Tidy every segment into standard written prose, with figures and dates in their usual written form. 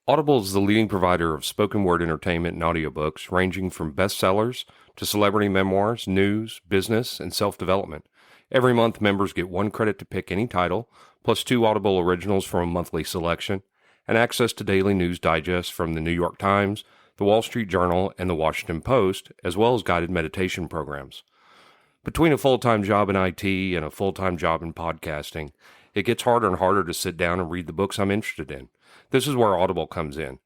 Audible is the leading provider of spoken word entertainment and audiobooks, ranging from bestsellers to celebrity memoirs, news, business, and self-development. Every month, members get 1 credit to pick any title, plus 2 Audible originals from a monthly selection, and access to daily news digests from the New York Times, the Wall Street Journal, and the Washington Post, as well as guided meditation programs. Between a full-time job in IT and a full-time job in podcasting, it gets harder and harder to sit down and read the books I'm interested in. This is where Audible comes in.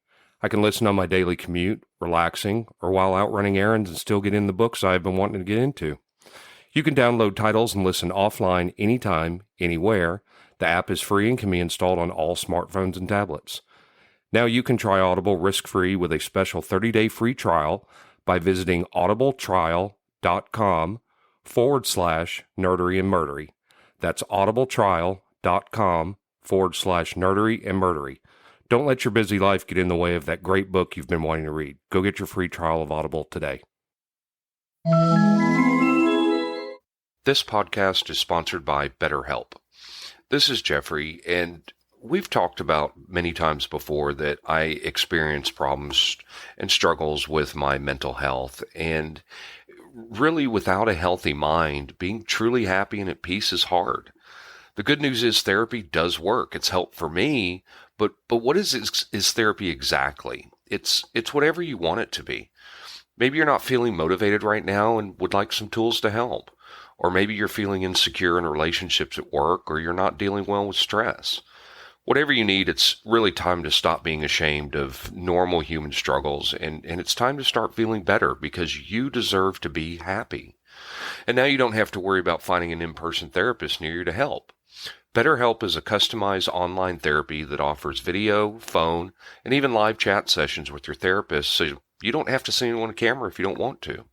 I can listen on my daily commute, relaxing, or while out running errands and still get in the books I've been wanting to get into. You can download titles and listen offline anytime, anywhere. The app is free and can be installed on all smartphones and tablets. Now you can try Audible risk-free with a special 30-day free trial by visiting audibletrial.com/nerdery and murdery. That's audibletrial.com/nerdery and murdery. Don't let your busy life get in the way of that great book you've been wanting to read. Go get your free trial of Audible today. This podcast is sponsored by BetterHelp. This is Geoffrey, and we've talked about many times before that I experience problems and struggles with my mental health, and really without a healthy mind, being truly happy and at peace is hard. The good news is therapy does work. It's helped for me, but what is therapy exactly? It's whatever you want it to be. Maybe you're not feeling motivated right now and would like some tools to help. Or maybe you're feeling insecure in relationships at work, or you're not dealing well with stress. Whatever you need, it's really time to stop being ashamed of normal human struggles, and it's time to start feeling better because you deserve to be happy. And now you don't have to worry about finding an in-person therapist near you to help. BetterHelp is a customized online therapy that offers video, phone, and even live chat sessions with your therapist, so you don't have to see anyone on camera if you don't want to.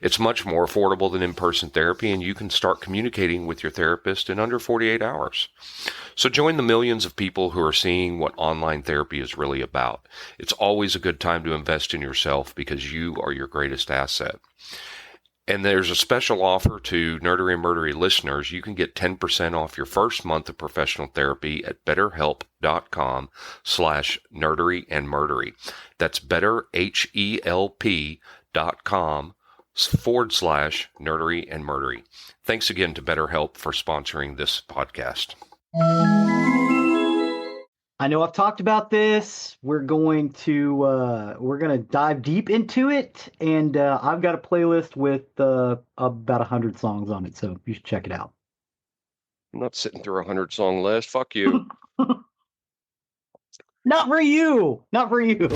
It's much more affordable than in-person therapy, and you can start communicating with your therapist in under 48 hours. So join the millions of people who are seeing what online therapy is really about. It's always a good time to invest in yourself because you are your greatest asset. And there's a special offer to Nerdery and Murdery listeners. You can get 10% off your first month of professional therapy at betterhelp.com/nerdery and murdery. That's betterhelp.com/nerdery and murdery. Thanks again to BetterHelp for sponsoring this podcast. I know I've talked about this. We're going to dive deep into it, and I've got a playlist with about 100 songs on it, so you should check it out. I'm not sitting through a 100-song list. Fuck you. Not for you. Not for you.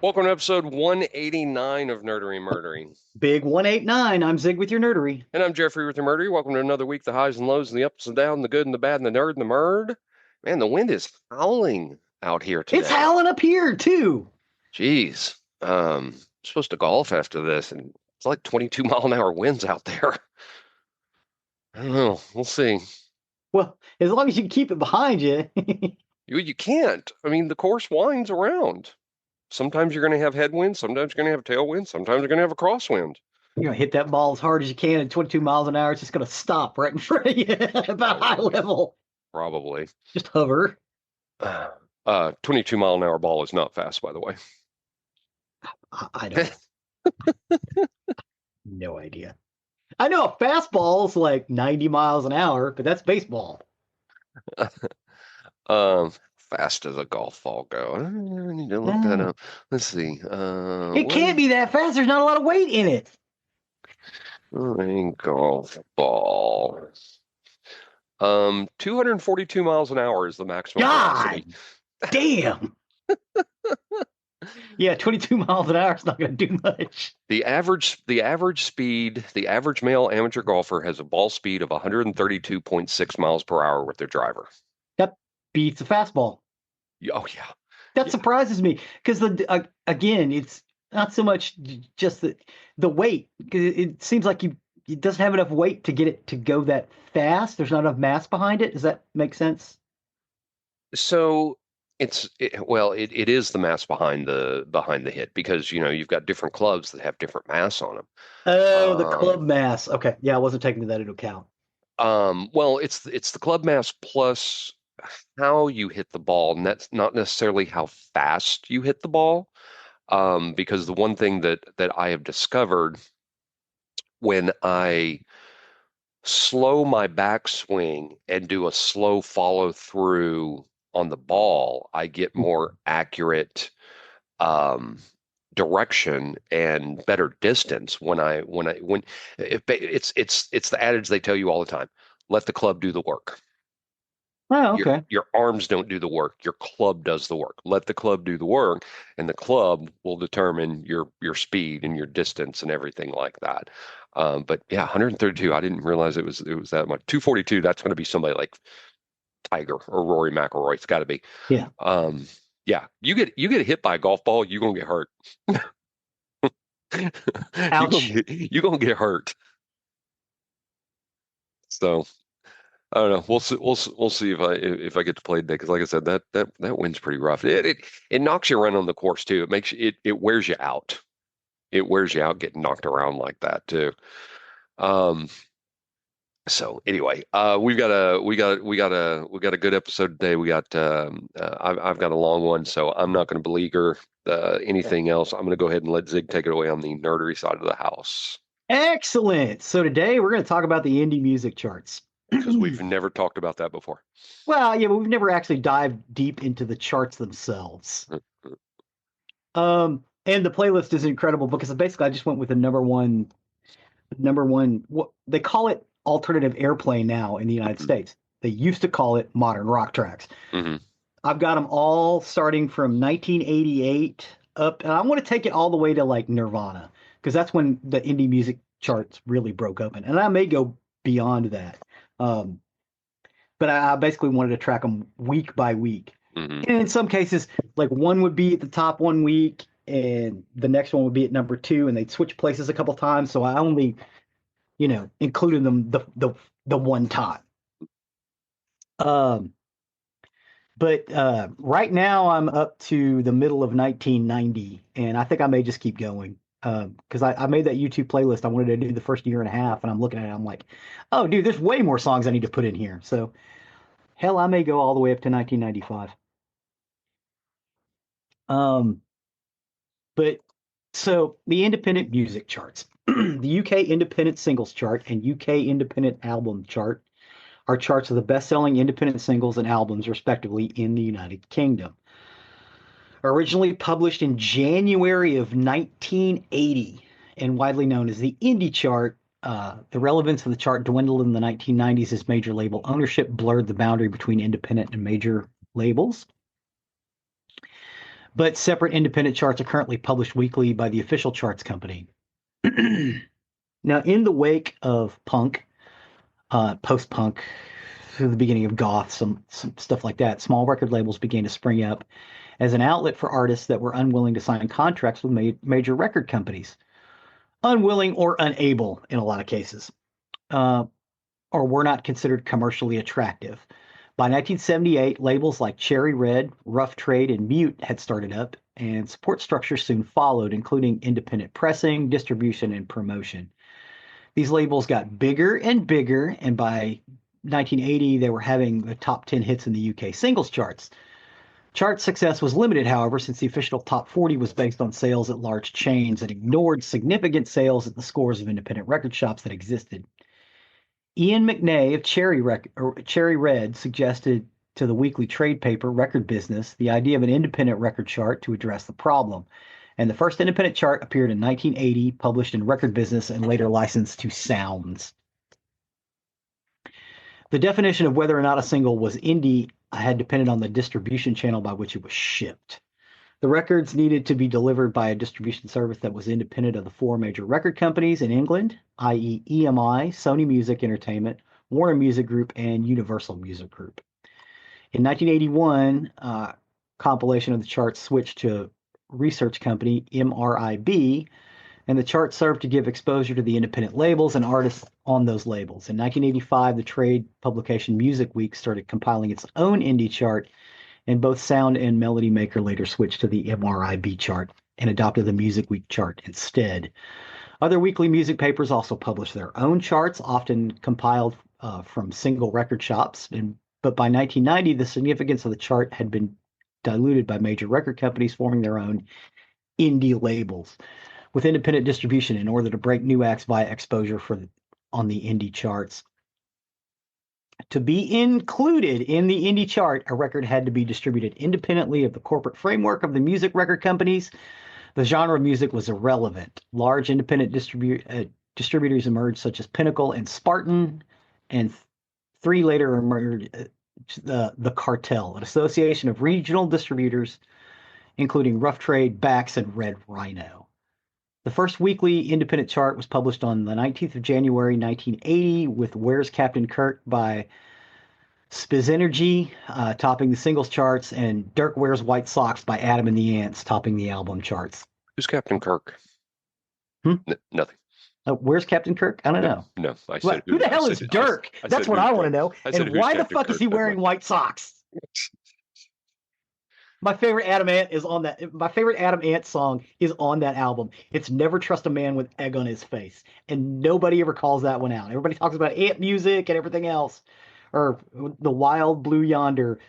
Welcome to episode 189 of Nerdery and Murdery. Big 189. I'm Zig with your nerdery. And I'm Geoffrey with your Murdery. Welcome to another week, the highs and lows and the ups and downs, the good and the bad and the nerd and the murd. Man, the wind is howling out here today. It's howling up here, too. Jeez. I'm supposed to golf after this, and it's like 22-mile-an-hour winds out there. I don't know. We'll see. Well, as long as you can keep it behind you. You can't. I mean, the course winds around. Sometimes you're going to have headwinds. Sometimes you're going to have tailwinds. Sometimes you're going to have a crosswind. You're going to hit that ball as hard as you can at 22 miles an hour. It's just going to stop right in front of you about eye level. Probably. Just hover. 22-mile-an-hour ball is not fast, by the way. I don't. No idea. I know a fastball is like 90 miles an hour, but that's baseball. Fast as a golf ball go. I need to look that up. Let's see. It can't be that fast. There's not a lot of weight in it. Golf ball. 242 miles an hour is the maximum velocity. Damn. Yeah, 22 miles an hour is not going to do much. The average male amateur golfer has a ball speed of 132.6 miles per hour with their driver. That beats a fastball. Oh, yeah. That surprises me because again, it's not so much just the weight, because it seems like it doesn't have enough weight to get it to go that fast. There's not enough mass behind it. Does that make sense? So it is the mass behind the hit because you've got different clubs that have different mass on them. Oh, the club Um, mass. Okay, yeah, I wasn't taking that into account. well, it's the club mass plus how you hit the ball, and that's not necessarily how fast you hit the ball. Because the one thing that I have discovered when I slow my backswing and do a slow follow through on the ball, I get more accurate um, direction and better distance when it's the adage they tell you all the time. Let the club do the work. Oh, Your okay. your arms don't do the work. Your club does the work. Let the club do the work, and the club will determine your speed and your distance and everything like that. But yeah, 132. I didn't realize it was that much. 242. That's going to be somebody like Tiger or Rory McIlroy. It's got to be. Yeah. Um, yeah, you get hit by a golf ball, you're gonna get hurt. You're gonna Ouch. get hurt. So I don't know. We'll see if I get to play today because, like I said, that wind's pretty rough. It knocks you around on the course too. It wears you out. It wears you out getting knocked around like that too. Um. So anyway, we got a good episode today. I've got a long one, so I'm not going to beleaguer anything else. I'm going to go ahead and let Zig take it away on the nerdery side of the house Excellent. So today we're going to talk about the indie music charts. because we've never talked about that before. Well, yeah, but we've never actually dived deep into the charts themselves. And the playlist is incredible because basically I just went with the number one, what they call it alternative airplay now in the United States. They used to call it modern rock tracks. Mm-hmm. I've got them all starting from 1988 up, and I want to take it all the way to like Nirvana because that's when the indie music charts really broke open. And I may go beyond that. Um, but I basically wanted to track them week by week. Mm-hmm. And in some cases, like one would be at the top one week, and the next one would be at number two, and they'd switch places a couple times. So I only, included them the one time. Um, but right now I'm up to the middle of 1990, and I think I may just keep going because I made that YouTube playlist. I wanted to do the first year and a half, and I'm looking at it. I'm like, oh, dude, there's way more songs I need to put in here. So hell, I may go all the way up to 1995. Um, but so the independent music charts, the UK independent singles chart and UK independent album chart are charts of the best-selling independent singles and albums, respectively, in the United Kingdom. Originally published in January of 1980 and widely known as the Indie Chart, the relevance of the chart dwindled in the 1990s as major label ownership blurred the boundary between independent and major labels. But separate independent charts are currently published weekly by the official charts company. Now, in the wake of punk, post-punk, through the beginning of goth, some stuff like that, small record labels began to spring up as an outlet for artists that were unwilling to sign contracts with major record companies, unwilling or unable in a lot of cases, uh, or were not considered commercially attractive. By 1978, labels like Cherry Red, Rough Trade, and Mute had started up, and support structures soon followed, including independent pressing, distribution, and promotion. These labels got bigger and bigger, and by 1980, they were having the top 10 hits in the UK singles charts. Chart success was limited, however, since the official top 40 was based on sales at large chains and ignored significant sales at the scores of independent record shops that existed. Ian McNay of Cherry Red suggested to the weekly trade paper Record Business the idea of an independent record chart to address the problem. And the first independent chart appeared in 1980, published in Record Business and later licensed to Sounds. The definition of whether or not a single was indie had depended on the distribution channel by which it was shipped. The records needed to be delivered by a distribution service that was independent of the four major record companies in England, i.e., EMI, Sony Music Entertainment, Warner Music Group, and Universal Music Group. In 1981, compilation of the charts switched to research company, MRIB, and the chart served to give exposure to the independent labels and artists on those labels. In 1985, the trade publication Music Week started compiling its own indie chart, and both Sound and Melody Maker later switched to the MRIB chart and adopted the Music Week chart instead. Other weekly music papers also published their own charts, often compiled from single record shops. But by 1990, the significance of the chart had been diluted by major record companies forming their own indie labels with independent distribution in order to break new acts via exposure on the indie charts. To be included in the indie chart, a record had to be distributed independently of the corporate framework of the music record companies. The genre of music was irrelevant. Large independent distributors emerged, such as Pinnacle and Spartan, and three later emerged the Cartel, an association of regional distributors, including Rough Trade, Bax, and Red Rhino. The first weekly independent chart was published on the 19th of January, 1980, with Where's Captain Kirk by Spiz Energy topping the singles charts, and Dirk Wears White Socks by Adam and the Ants topping the album charts. Who's Captain Kirk? Nothing. Where's Captain Kirk? I don't know. No, I said who the hell is Dirk? That's what I want to know. And why the fuck is he wearing white socks? My favorite Adam Ant is on that. My favorite Adam Ant song is on that album. It's Never Trust a Man with Egg on His Face, and nobody ever calls that one out. Everybody talks about Ant music and everything else, or the Wild Blue Yonder,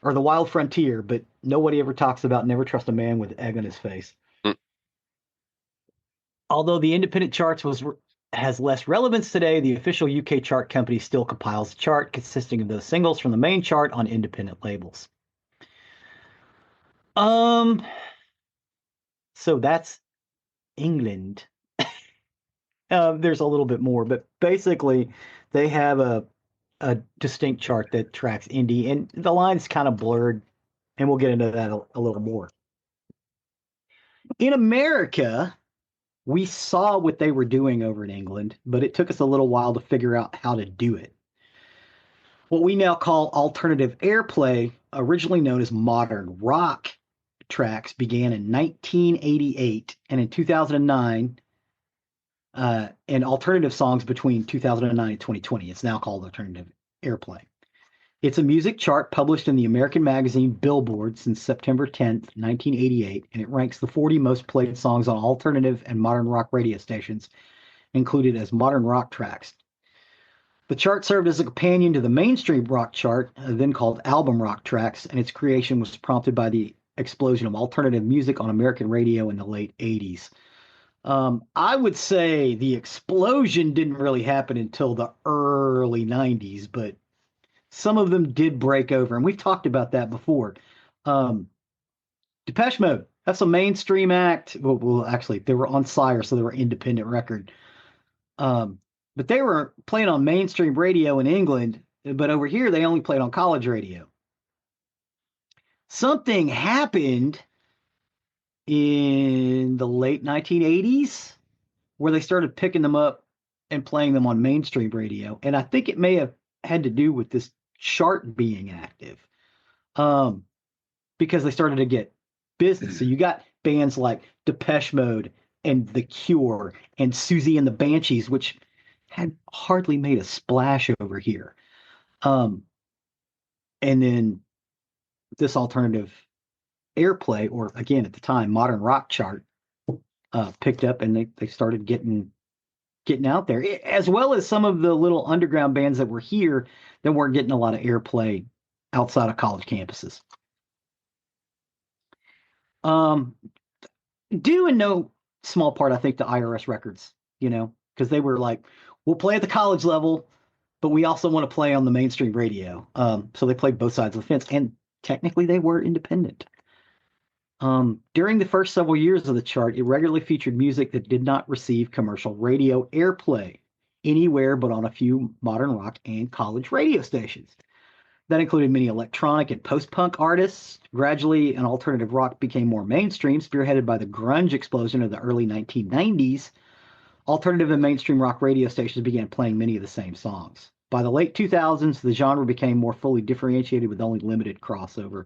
or the Wild Frontier, but nobody ever talks about Never Trust a Man with Egg on His Face. Although the independent charts has less relevance today, the official UK chart company still compiles a chart consisting of those singles from the main chart on independent labels. So that's England. There's a little bit more, but basically they have a distinct chart that tracks indie, and the line's kind of blurred, and we'll get into that a little more. In America, we saw what they were doing over in England, but it took us a little while to figure out how to do it. What we now call alternative airplay, originally known as modern rock tracks, began in 1988, and in 2009, and alternative songs between 2009 and 2020. It's now called alternative airplay. It's a music chart published in the American magazine Billboard since September 10th, 1988, and it ranks the 40 most played songs on alternative and modern rock radio stations, included as modern rock tracks. The chart served as a companion to the mainstream rock chart, then called album rock tracks, and its creation was prompted by the explosion of alternative music on American radio in the late 80s. I would say the explosion didn't really happen until the early 90s, but some of them did break over, and we've talked about that before. Depeche Mode, that's a mainstream act. Well, actually, they were on Sire, so they were independent record. But they were playing on mainstream radio in England, but over here they only played on college radio. Something happened in the late 1980s where they started picking them up and playing them on mainstream radio, and I think it may have had to do with this chart being active, because they started to get business. So you got bands like Depeche Mode and The Cure and Susie and the Banshees, which had hardly made a splash over here. And then this alternative airplay, or again at the time, modern rock chart, picked up, and they started getting out there, as well as some of the little underground bands that were here that weren't getting a lot of airplay outside of college campuses. Due in no small part, I think, to IRS records, because they were like, we'll play at the college level, but we also want to play on the mainstream radio. So they played both sides of the fence, and technically they were independent. During the first several years of the chart, it regularly featured music that did not receive commercial radio airplay anywhere but on a few modern rock and college radio stations. That included many electronic and post-punk artists. Gradually, an alternative rock became more mainstream, spearheaded by the grunge explosion of the early 1990s. Alternative and mainstream rock radio stations began playing many of the same songs. By the late 2000s, the genre became more fully differentiated with only limited crossover.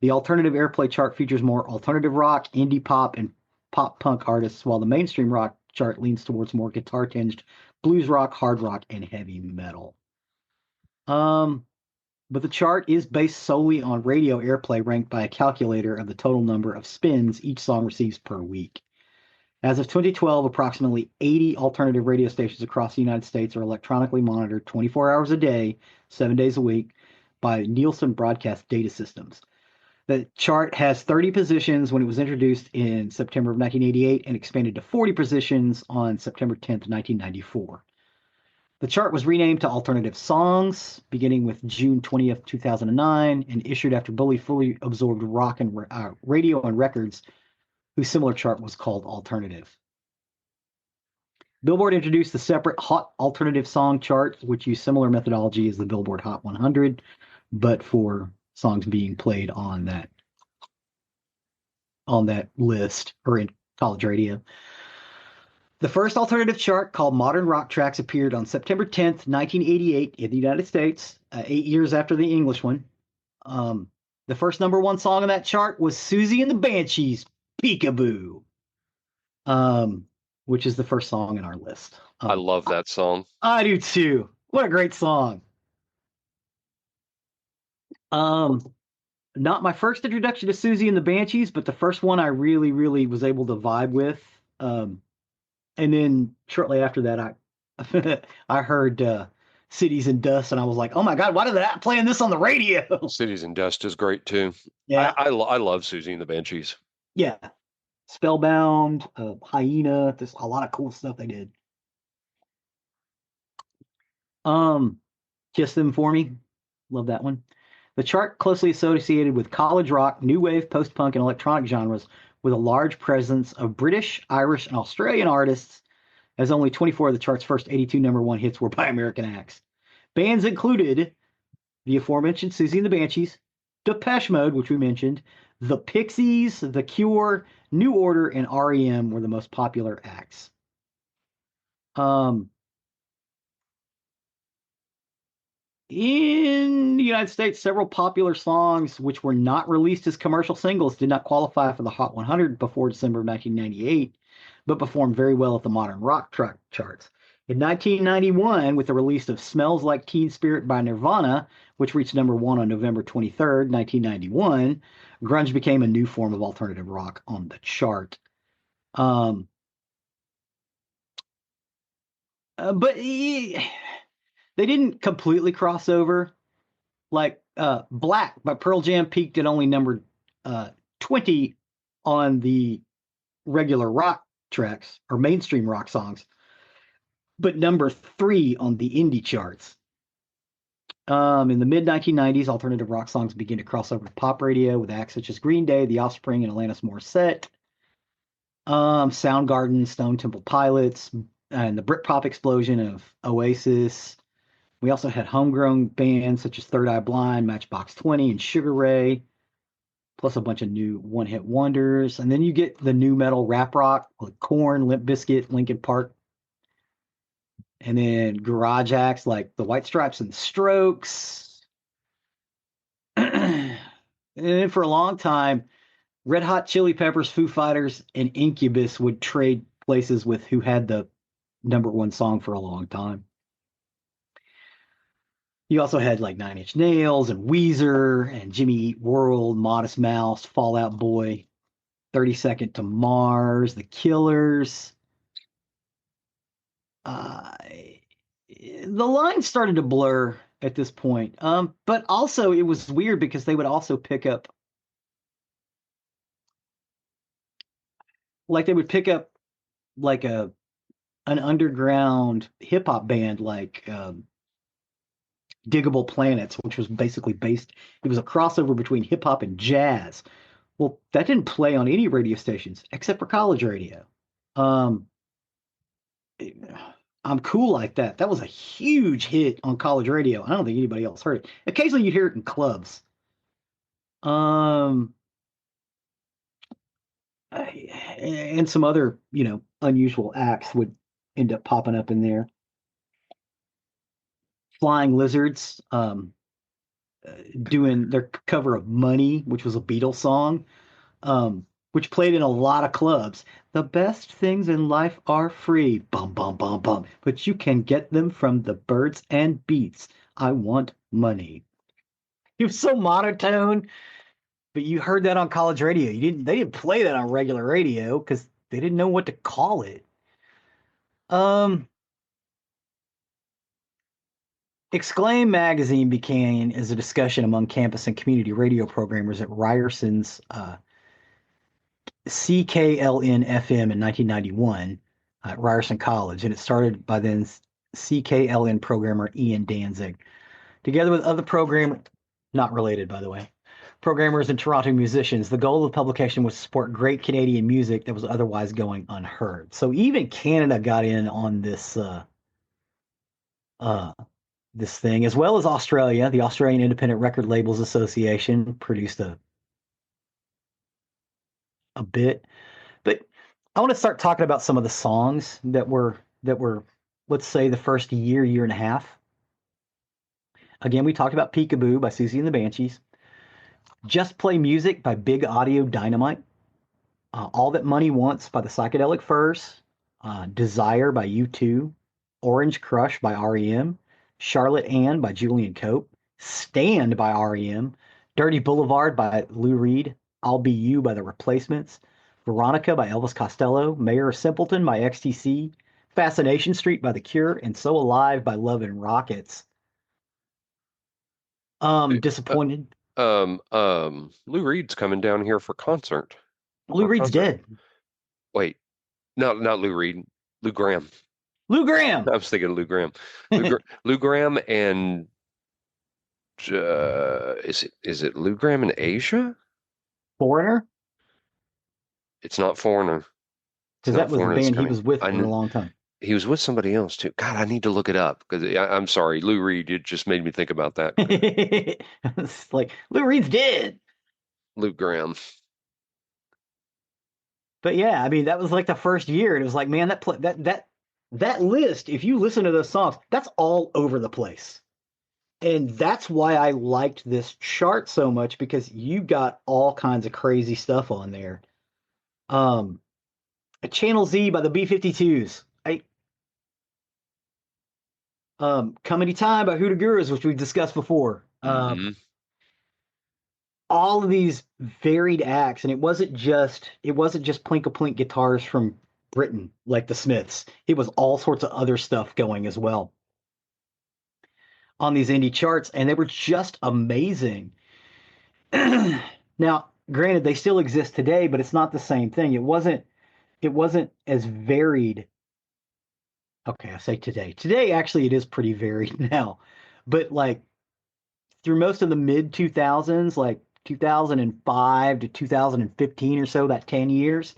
The alternative airplay chart features more alternative rock, indie pop, and pop punk artists, while the mainstream rock chart leans towards more guitar-tinged blues rock, hard rock, and heavy metal. But the chart is based solely on radio airplay ranked by a calculator of the total number of spins each song receives per week. As of 2012, approximately 80 alternative radio stations across the United States are electronically monitored 24 hours a day, 7 days a week by Nielsen broadcast data systems. The chart has 30 positions when it was introduced in September of 1988 and expanded to 40 positions on September 10th, 1994. The chart was renamed to Alternative Songs beginning with June 20th, 2009, and issued after Bully fully absorbed rock and radio and records, whose similar chart was called Alternative. Billboard introduced the separate Hot Alternative Song chart, which used similar methodology as the Billboard Hot 100, but for songs being played on that list or in college radio. The first alternative chart, called Modern Rock Tracks, appeared on September 10th, 1988 in the United States, 8 years after the English one. The first number one song on that chart was Susie and the Banshees, Peekaboo, which is the first song in our list. I love that song. I do too. What a great song. Not my first introduction to Susie and the Banshees, but the first one I really, really was able to vibe with. And then shortly after that, I heard Cities and Dust, and I was like, oh my God, why did they not playing this on the radio? Cities and Dust is great too. Yeah. I love Susie and the Banshees. Yeah. Spellbound, Hyena, there's a lot of cool stuff they did. Kiss Them For Me. Love that one. The chart closely associated with college rock, new wave, post-punk, and electronic genres, with a large presence of British, Irish, and Australian artists, as only 24 of the chart's first 82 number one hits were by American acts. Bands included the aforementioned Susie and the Banshees, Depeche Mode, which we mentioned, the Pixies, The Cure, New Order, and REM were the most popular acts. In the United States, several popular songs which were not released as commercial singles did not qualify for the Hot 100 before December of 1998, but performed very well at the modern rock track charts. In 1991, with the release of Smells Like Teen Spirit by Nirvana, which reached number one on November 23rd, 1991, grunge became a new form of alternative rock on the chart. But they didn't completely cross over. Like Black by Pearl Jam peaked at only number 20 on the regular rock tracks or mainstream rock songs, but number 3 on the indie charts. In the mid-1990s, alternative rock songs began to cross over to pop radio with acts such as Green Day, The Offspring, and Alanis Morissette. Soundgarden, Stone Temple Pilots, and the Britpop explosion of Oasis. We also had homegrown bands such as Third Eye Blind, Matchbox 20, and Sugar Ray, plus a bunch of new one-hit wonders. And then you get the new metal rap rock like Korn, Limp Bizkit, Linkin Park. And then garage acts like the White Stripes and the Strokes. And then for a long time, Red Hot Chili Peppers, Foo Fighters, and Incubus would trade places with who had the number one song for a long time. You also had like Nine Inch Nails and Weezer and Jimmy Eat World, Modest Mouse, Fall Out Boy, 30 Second to Mars, The Killers. The line started to blur at this point. But also it was weird because they would also pick up like an underground hip hop band like Diggable Planets, which was basically it was a crossover between hip hop and jazz. Well, that didn't play on any radio stations except for college radio. I'm Cool Like That. That was a huge hit on college radio. I don't think anybody else heard it. Occasionally you'd hear it in clubs. And some other, unusual acts would end up popping up in there. Flying Lizards, doing their cover of Money, which was a Beatles song, which played in a lot of clubs. The best things in life are free, bum, bum, bum, bum, but you can get them from the birds and beats. I want money. It was so monotone, but you heard that on college radio. They didn't play that on regular radio because they didn't know what to call it. Exclaim magazine began as a discussion among campus and community radio programmers at Ryerson's CKLN FM in 1991 at Ryerson College, and it started by then CKLN programmer Ian Danzig. Together with other programmers, not related, by the way, programmers and Toronto musicians, the goal of the publication was to support great Canadian music that was otherwise going unheard. So even Canada got in on this this thing, as well as Australia. The Australian Independent Record Labels Association produced a bit. But I want to start talking about some of the songs that were, let's say, the first year and a half. Again, we talked about Peekaboo by Susie and the Banshees. Just Play Music by Big Audio Dynamite. All That Money Wants by the Psychedelic Furs. Desire by U2. Orange Crush by REM. Charlotte Ann by Julian Cope. Stand by REM. Dirty Boulevard by Lou Reed. I'll Be You by The Replacements. Veronica by Elvis Costello. Mayor of Simpleton by XTC. Fascination Street by The Cure. And So Alive by Love and Rockets. Disappointed. Lou Reed's coming down here for concert. Lou Reed's dead. Wait, not Lou Reed. Lou Graham. Lou Graham. I was thinking Lou Graham. Lou Graham and is it Lou Graham in Asia? Foreigner? It's not Foreigner. Because that was the band he was with for a long time. He was with somebody else too. God, I need to look it up because I'm sorry, Lou Reed. It just made me think about that. It's like Lou Reed's dead. Lou Graham. But yeah, I mean that was like the first year, and it was like, man, that list. If you listen to those songs, that's all over the place, and that's why I liked this chart so much because you got all kinds of crazy stuff on there. Channel Z by the B-52s. Comedy Time by Hoodoo Gurus, which we've discussed before. All of these varied acts, and it wasn't just plink-a-plink guitars from Britain like the Smiths. It was all sorts of other stuff going as well on these indie charts, and they were just amazing. Now, granted, they still exist today, but it's not the same thing. It wasn't as varied. Okay, I say today. Today, actually, it is pretty varied now. But like through most of the mid 2000s, like 2005 to 2015 or so, that 10 years,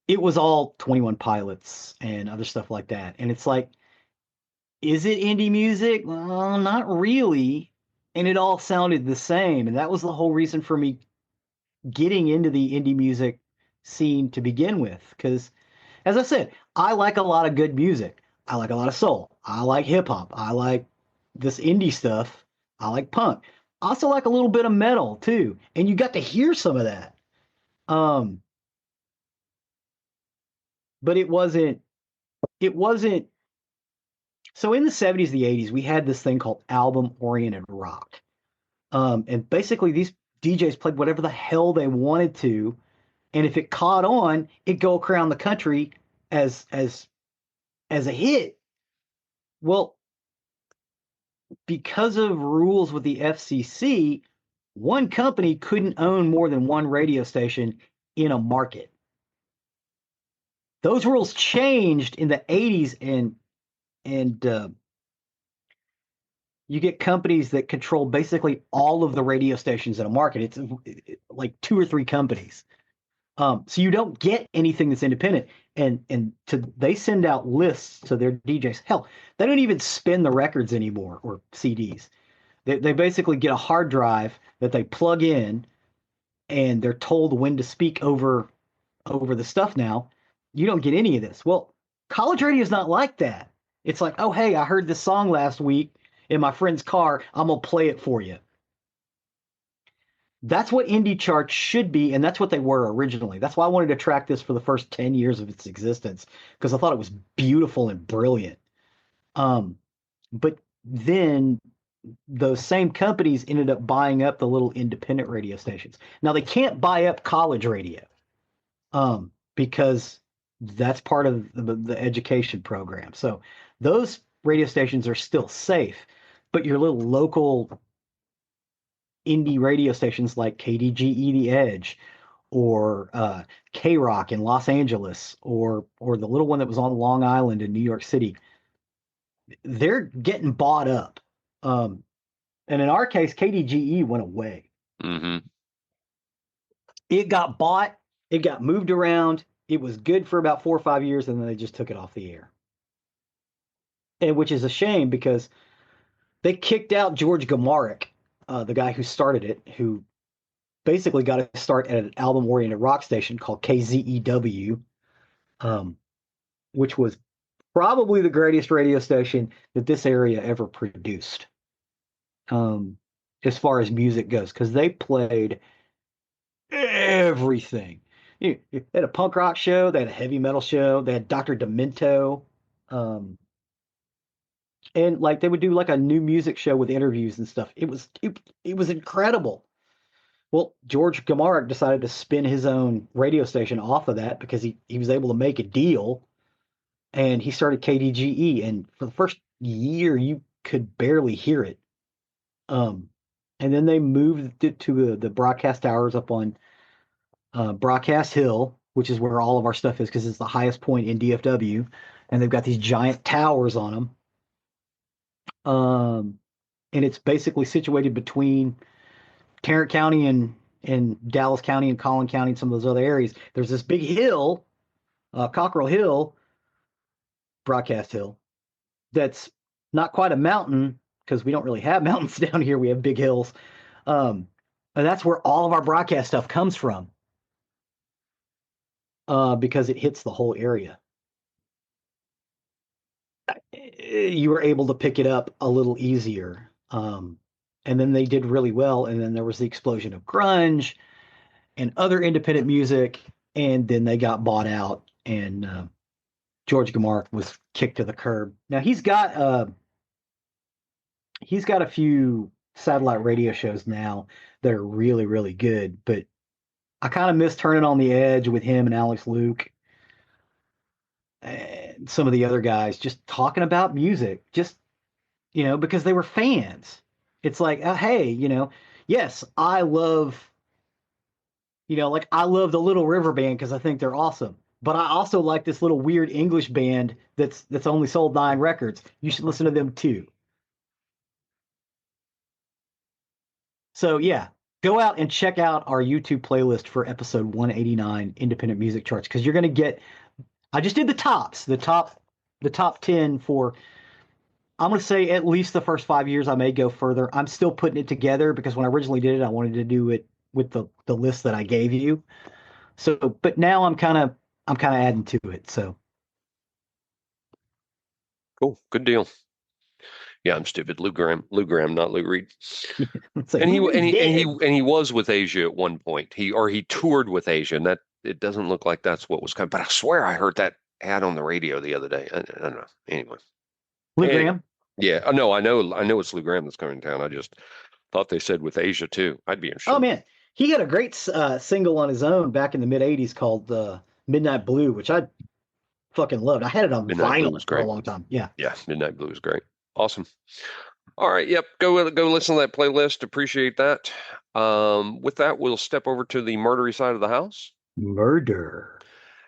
it was all 21 Pilots and other stuff like that. And it's like, is it indie music? Well, not really. And it all sounded the same. And that was the whole reason for me getting into the indie music scene to begin with. Because as I said, I like a lot of good music. I like a lot of soul. I like hip hop. I like this indie stuff. I like punk. I also like a little bit of metal too. And you got to hear some of that. But it wasn't. So in the 70s, the 80s, we had this thing called album-oriented rock. And basically these DJs played whatever the hell they wanted to. And if it caught on, it'd go around the country as a hit. Well, because of rules with the FCC, one company couldn't own more than one radio station in a market. Those rules changed in the 80s, and you get companies that control basically all of the radio stations in a market. It's like 2 or 3 companies. So you don't get anything that's independent. And they send out lists to their DJs. Hell, they don't even spin the records anymore or CDs. They basically get a hard drive that they plug in, and they're told when to speak over the stuff now. You don't get any of this. Well, college radio is not like that. It's like, oh, hey, I heard this song last week, in my friend's car. I'm going to play it for you. That's what indie charts should be, and that's what they were originally. That's why I wanted to track this for the first 10 years of its existence, because I thought it was beautiful and brilliant. But then those same companies ended up buying up the little independent radio stations. Now they can't buy up college radio, because that's part of the education program. So those radio stations are still safe, but your little local indie radio stations like KDGE The Edge or K-Rock in Los Angeles or the little one that was on Long Island in New York City, they're getting bought up. And in our case, KDGE went away. Mm-hmm. It got bought, it got moved around. It was good for about 4 or 5 years, and then they just took it off the air. And which is a shame, because they kicked out George Gamarick, the guy who started it, who basically got to start at an album-oriented rock station called KZEW, which was probably the greatest radio station that this area ever produced, as far as music goes, because they played everything. They had a punk rock show, they had a heavy metal show, they had Dr. Demento, and like they would do like a new music show with interviews and stuff. It was incredible. Well, George Gamarick decided to spin his own radio station off of that because he was able to make a deal, and he started KDGE, and for the first year you could barely hear it. And then they moved it to the broadcast towers up on Broadcast Hill, which is where all of our stuff is, because it's the highest point in DFW, and they've got these giant towers on them. And it's basically situated between Tarrant County and Dallas County and Collin County and some of those other areas. There's this big hill, Cockrell Hill, Broadcast Hill, that's not quite a mountain, because we don't really have mountains down here. We have big hills. And that's where all of our broadcast stuff comes from, because it hits the whole area. You were able to pick it up a little easier. And then they did really well. And then there was the explosion of grunge and other independent music. And then they got bought out, and George Gamarick was kicked to the curb. Now he's got a few satellite radio shows now that are really, really good. But I kind of miss Turning on the Edge with him and Alex Luke and some of the other guys, just talking about music, just, because they were fans. It's like, hey, yes, I love, I love the Little River Band because I think they're awesome. But I also like this little weird English band that's only sold 9 records. You should listen to them too. So yeah, go out and check out our YouTube playlist for episode 189, Independent Music Charts, because you're going to get, I just did the top 10 for, I'm going to say at least the first 5 years. I may go further. I'm still putting it together, because when I originally did it, I wanted to do it with the list that I gave you. So, but now I'm kind of adding to it. So Cool. Good deal. Yeah, I'm stupid. Lou Graham, not Lou Reed. like, And he was with Asia at one point. He toured with Asia, and that it doesn't look like that's what was coming. But I swear I heard that ad on the radio the other day. I don't know. Anyway, Lou Graham. Yeah. No, I know it's Lou Graham that's coming to town. I just thought they said with Asia too. I'd be interested. Oh man, he had a great single on his own back in the mid '80s called "Midnight Blue," which I fucking loved. I had it on vinyl for a long time. Yeah. Yeah, Midnight Blue is great. Awesome. All right. Yep. Go listen to that playlist. Appreciate that. With that, we'll step over to the murdery side of the house. Murder.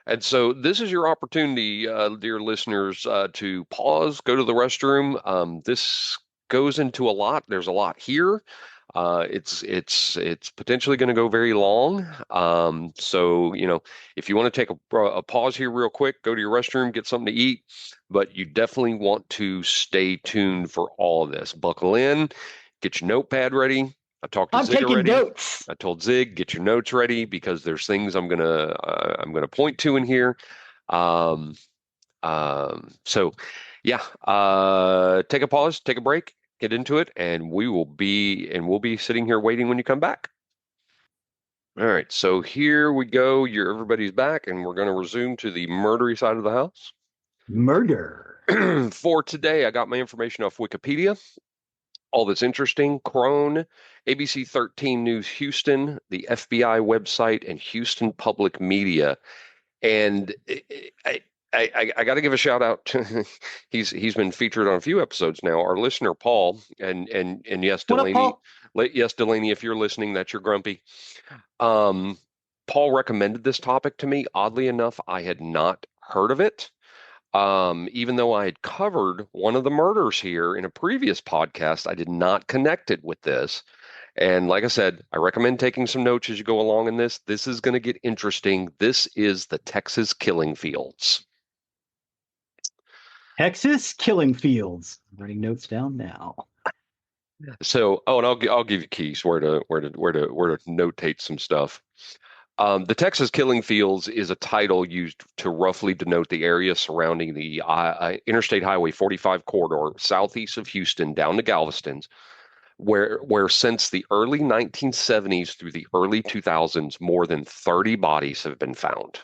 And so this is your opportunity, dear listeners, to pause, go to the restroom. This goes into a lot. There's a lot here. It's potentially going to go very long. So, if you want to take a pause here real quick, go to your restroom, get something to eat, but you definitely want to stay tuned for all of this. Buckle in, get your notepad ready. I talked to Zig already. Notes. I told Zig, get your notes ready, because there's things I'm gonna point to in here. So yeah, take a pause, take a break, get into it, and we'll be sitting here waiting when you come back. All right, so here we go. Everybody's back, and we're going to resume to the murdery side of the house. Murder. For today, I got my information off Wikipedia. All that's interesting: Crone, ABC 13 News Houston, the FBI website, and Houston Public Media. And I got to give a shout out to he's been featured on a few episodes now. Our listener Paul, and yes, What up, Delaney, Paul? yes, Delaney, if you're listening, that's your grumpy. Paul recommended this topic to me. Oddly enough, I had not heard of it. Even though I had covered one of the murders here in a previous podcast, I did not connect it with this. And like I said, I recommend taking some notes as you go along in this. This is going to get interesting. This is the Texas killing fields. Texas killing fields. I'm writing notes down now. So, and I'll give you keys where to notate some stuff. The Texas Killing Fields is a title used to roughly denote the area surrounding the Interstate Highway 45 corridor southeast of Houston down to Galveston, where since the early 1970s through the early 2000s, more than 30 bodies have been found.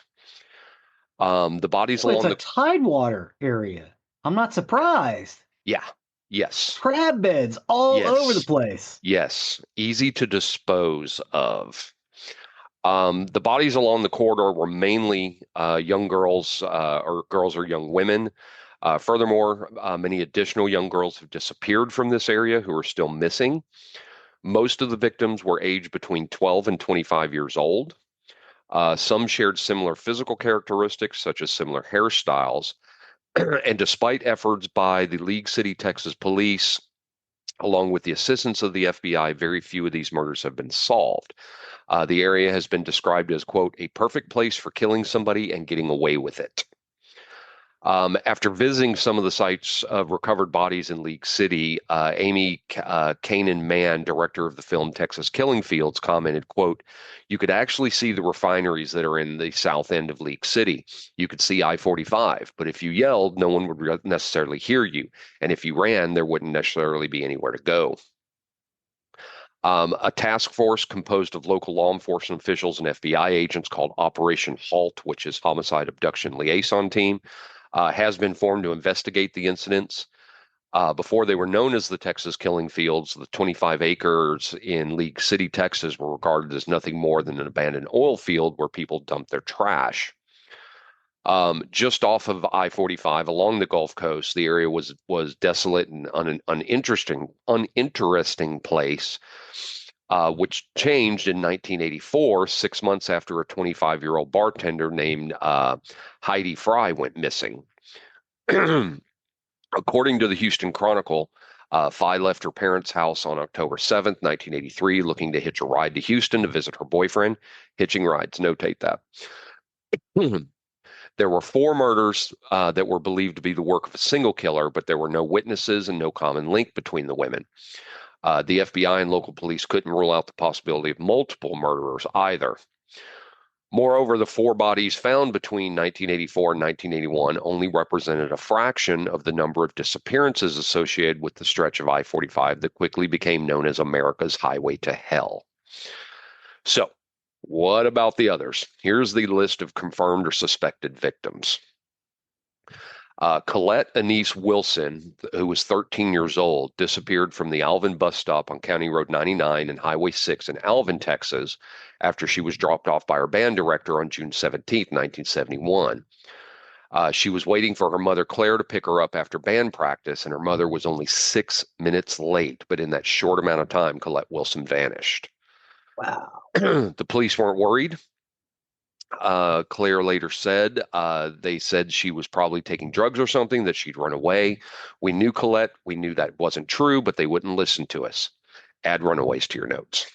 The bodies Well, along it's a tidewater area. I'm not surprised. Yeah. Yes. Crab beds all over the place. Yes. Easy to dispose of. The bodies along the corridor were mainly young girls or young women. Furthermore, many additional young girls have disappeared from this area who are still missing. Most of the victims were aged between 12 and 25 years old. Some shared similar physical characteristics, such as similar hairstyles. And despite efforts by the League City, Texas police, along with the assistance of the FBI, very few of these murders have been solved. The area has been described as, quote, a perfect place for killing somebody and getting away with it. After visiting some of the sites of recovered bodies in League City, Amy Kanan Mann, director of the film Texas Killing Fields, commented, quote, you could actually see the refineries that are in the south end of League City. You could see I-45, but if you yelled, no one would necessarily hear you. And if you ran, there wouldn't necessarily be anywhere to go. A task force composed of local law enforcement officials and FBI agents called Operation HALT, which is Homicide Abduction Liaison Team, has been formed to investigate the incidents. Before they were known as the Texas Killing Fields, the 25 acres in League City, Texas, were regarded as nothing more than an abandoned oil field where people dumped their trash. Just off of I-45 along the Gulf Coast, the area was desolate and uninteresting place, which changed in 1984, 6 months after a 25-year-old bartender named Heidi Fry went missing. According to the Houston Chronicle, Fry left her parents' house on October 7th, 1983, looking to hitch a ride to Houston to visit her boyfriend. Hitching rides, notate that. There were 4 murders that were believed to be the work of a single killer, but there were no witnesses and no common link between the women. The FBI and local police couldn't rule out the possibility of multiple murderers either. Moreover, the 4 bodies found between 1984 and 1981 only represented a fraction of the number of disappearances associated with the stretch of I-45 that quickly became known as America's Highway to Hell. So, what about the others? Here's the list of confirmed or suspected victims. Colette Anise Wilson, who was 13 years old, disappeared from the Alvin bus stop on County Road 99 and Highway 6 in Alvin, Texas, after she was dropped off by her band director on June 17, 1971. She was waiting for her mother, Claire, to pick her up after band practice, and her mother was only 6 minutes late. But in that short amount of time, Colette Wilson vanished. Wow. The police weren't worried. Claire later said they said she was probably taking drugs or something, that she'd run away. We knew Colette. We knew that wasn't true, but they wouldn't listen to us. Add runaways to your notes.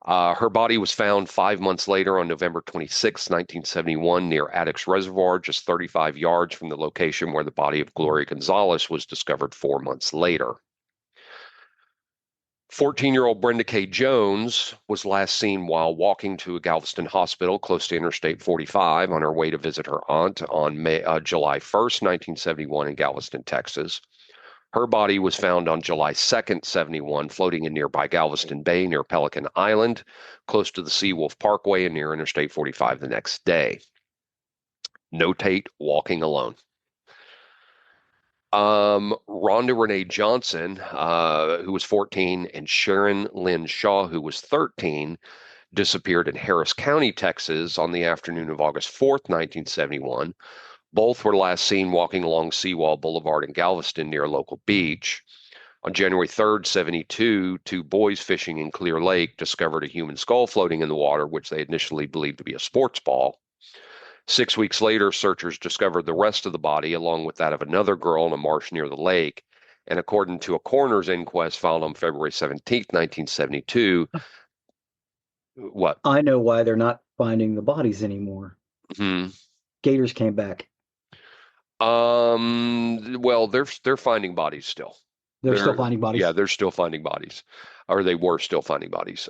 Her body was found 5 months later on November 26, 1971, near Addicks Reservoir, just 35 yards from the location where the body of Gloria Gonzalez was discovered 4 months later. 14-year-old Brenda K. Jones was last seen while walking to a Galveston hospital close to Interstate 45 on her way to visit her aunt on July 1st, 1971 in Galveston, Texas. Her body was found on July 2nd, 71, floating in nearby Galveston Bay near Pelican Island, close to the Seawolf Parkway and near Interstate 45 the next day. Notate walking alone. Rhonda Renee Johnson, who was 14, and Sharon Lynn Shaw, who was 13, disappeared in Harris County, Texas on the afternoon of August 4th, 1971. Both were last seen walking along Seawall Boulevard in Galveston near a local beach. On January 3rd, 72, two boys fishing in Clear Lake discovered a human skull floating in the water, which they initially believed to be a sports ball. 6 weeks later, searchers discovered the rest of the body, along with that of another girl in a marsh near the lake. And according to a coroner's inquest filed on February 17th, 1972, what? I know why they're not finding the bodies anymore. Gators came back. Well, they're finding bodies still. They're still finding bodies? Yeah, they're still finding bodies. Or they were still finding bodies.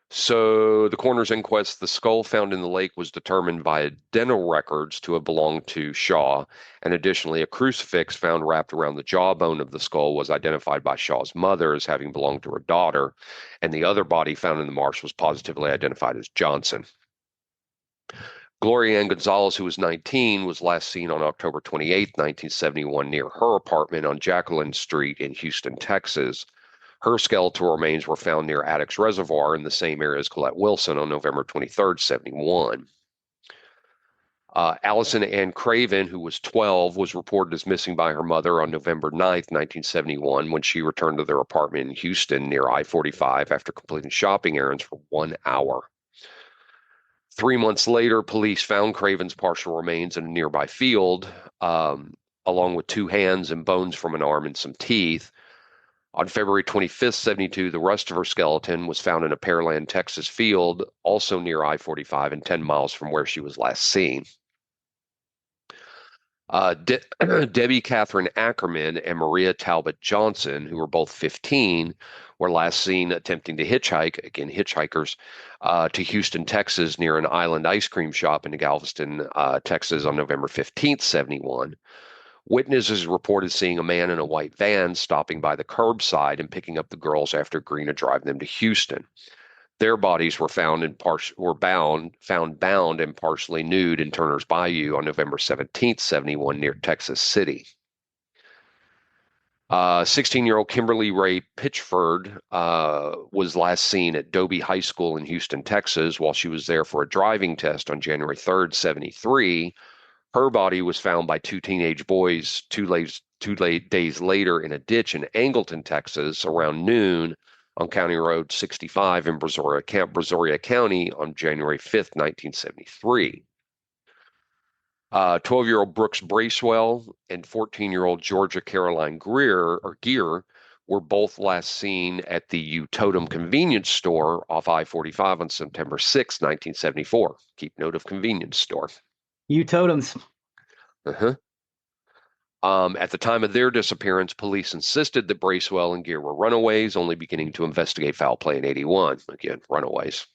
So the coroner's inquest, the skull found in the lake was determined by dental records to have belonged to Shaw, and additionally a crucifix found wrapped around the jawbone of the skull was identified by Shaw's mother as having belonged to her daughter, and the other body found in the marsh was positively identified as Johnson. Gloria Ann Gonzalez, who was 19, was last seen on October 28, 1971, near her apartment on Jacqueline Street in Houston, Texas. Her skeletal remains were found near Addicks Reservoir in the same area as Colette Wilson on November 23rd, 71. Allison Ann Craven, who was 12, was reported as missing by her mother on November 9th, 1971, when she returned to their apartment in Houston near I-45 after completing shopping errands for 1 hour. 3 months later, police found Craven's partial remains in a nearby field, along with 2 hands and bones from an arm and some teeth. On February 25th, 72, the rest of her skeleton was found in a Pearland, Texas field, also near I-45 and 10 miles from where she was last seen. Debbie Catherine Ackerman and Maria Talbot Johnson, who were both 15, were last seen attempting to hitchhike, again hitchhikers, to Houston, Texas, near an Island ice cream shop in Galveston, Texas on November 15th, 71. Witnesses reported seeing a man in a white van stopping by the curbside and picking up the girls after agreeing to drive them to Houston. Their bodies were found bound and partially nude in Turner's Bayou on November 17th, 71, near Texas City. 16-year-old Kimberly Ray Pitchford was last seen at Dobie High School in Houston, Texas, while she was there for a driving test on January 3rd, 73. Her body was found by 2 teenage boys 2 days later in a ditch in Angleton, Texas, around noon on County Road 65 in Brazoria County on January 5th, 1973. 12-year-old Brooks Bracewell and 14-year-old Georgia Caroline Gear were both last seen at the Totem convenience store off I-45 on September 6, 1974. Keep note of convenience store. Totems. At the time of their disappearance, police insisted that Bracewell and Gear were runaways, only beginning to investigate foul play in 81. Again, runaways.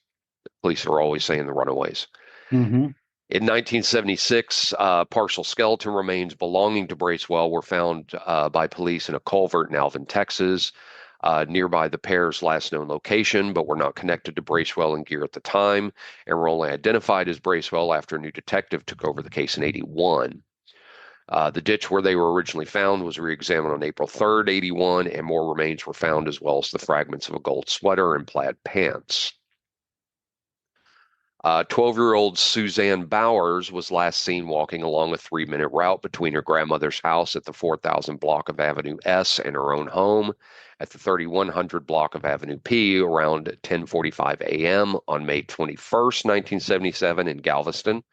Police are always saying the runaways. In 1976, partial skeleton remains belonging to Bracewell were found by police in a culvert in Alvin, Texas, nearby the pair's last known location, but were not connected to Bracewell and Gear at the time, and were only identified as Bracewell after a new detective took over the case in 81. The ditch where they were originally found was re-examined on April 3rd, 81, and more remains were found, as well as the fragments of a gold sweater and plaid pants. 12-year-old Suzanne Bowers was last seen walking along a 3-minute route between her grandmother's house at the 4000 block of Avenue S and her own home at the 3100 block of Avenue P around 10:45 a.m. on May 21st, 1977 in Galveston.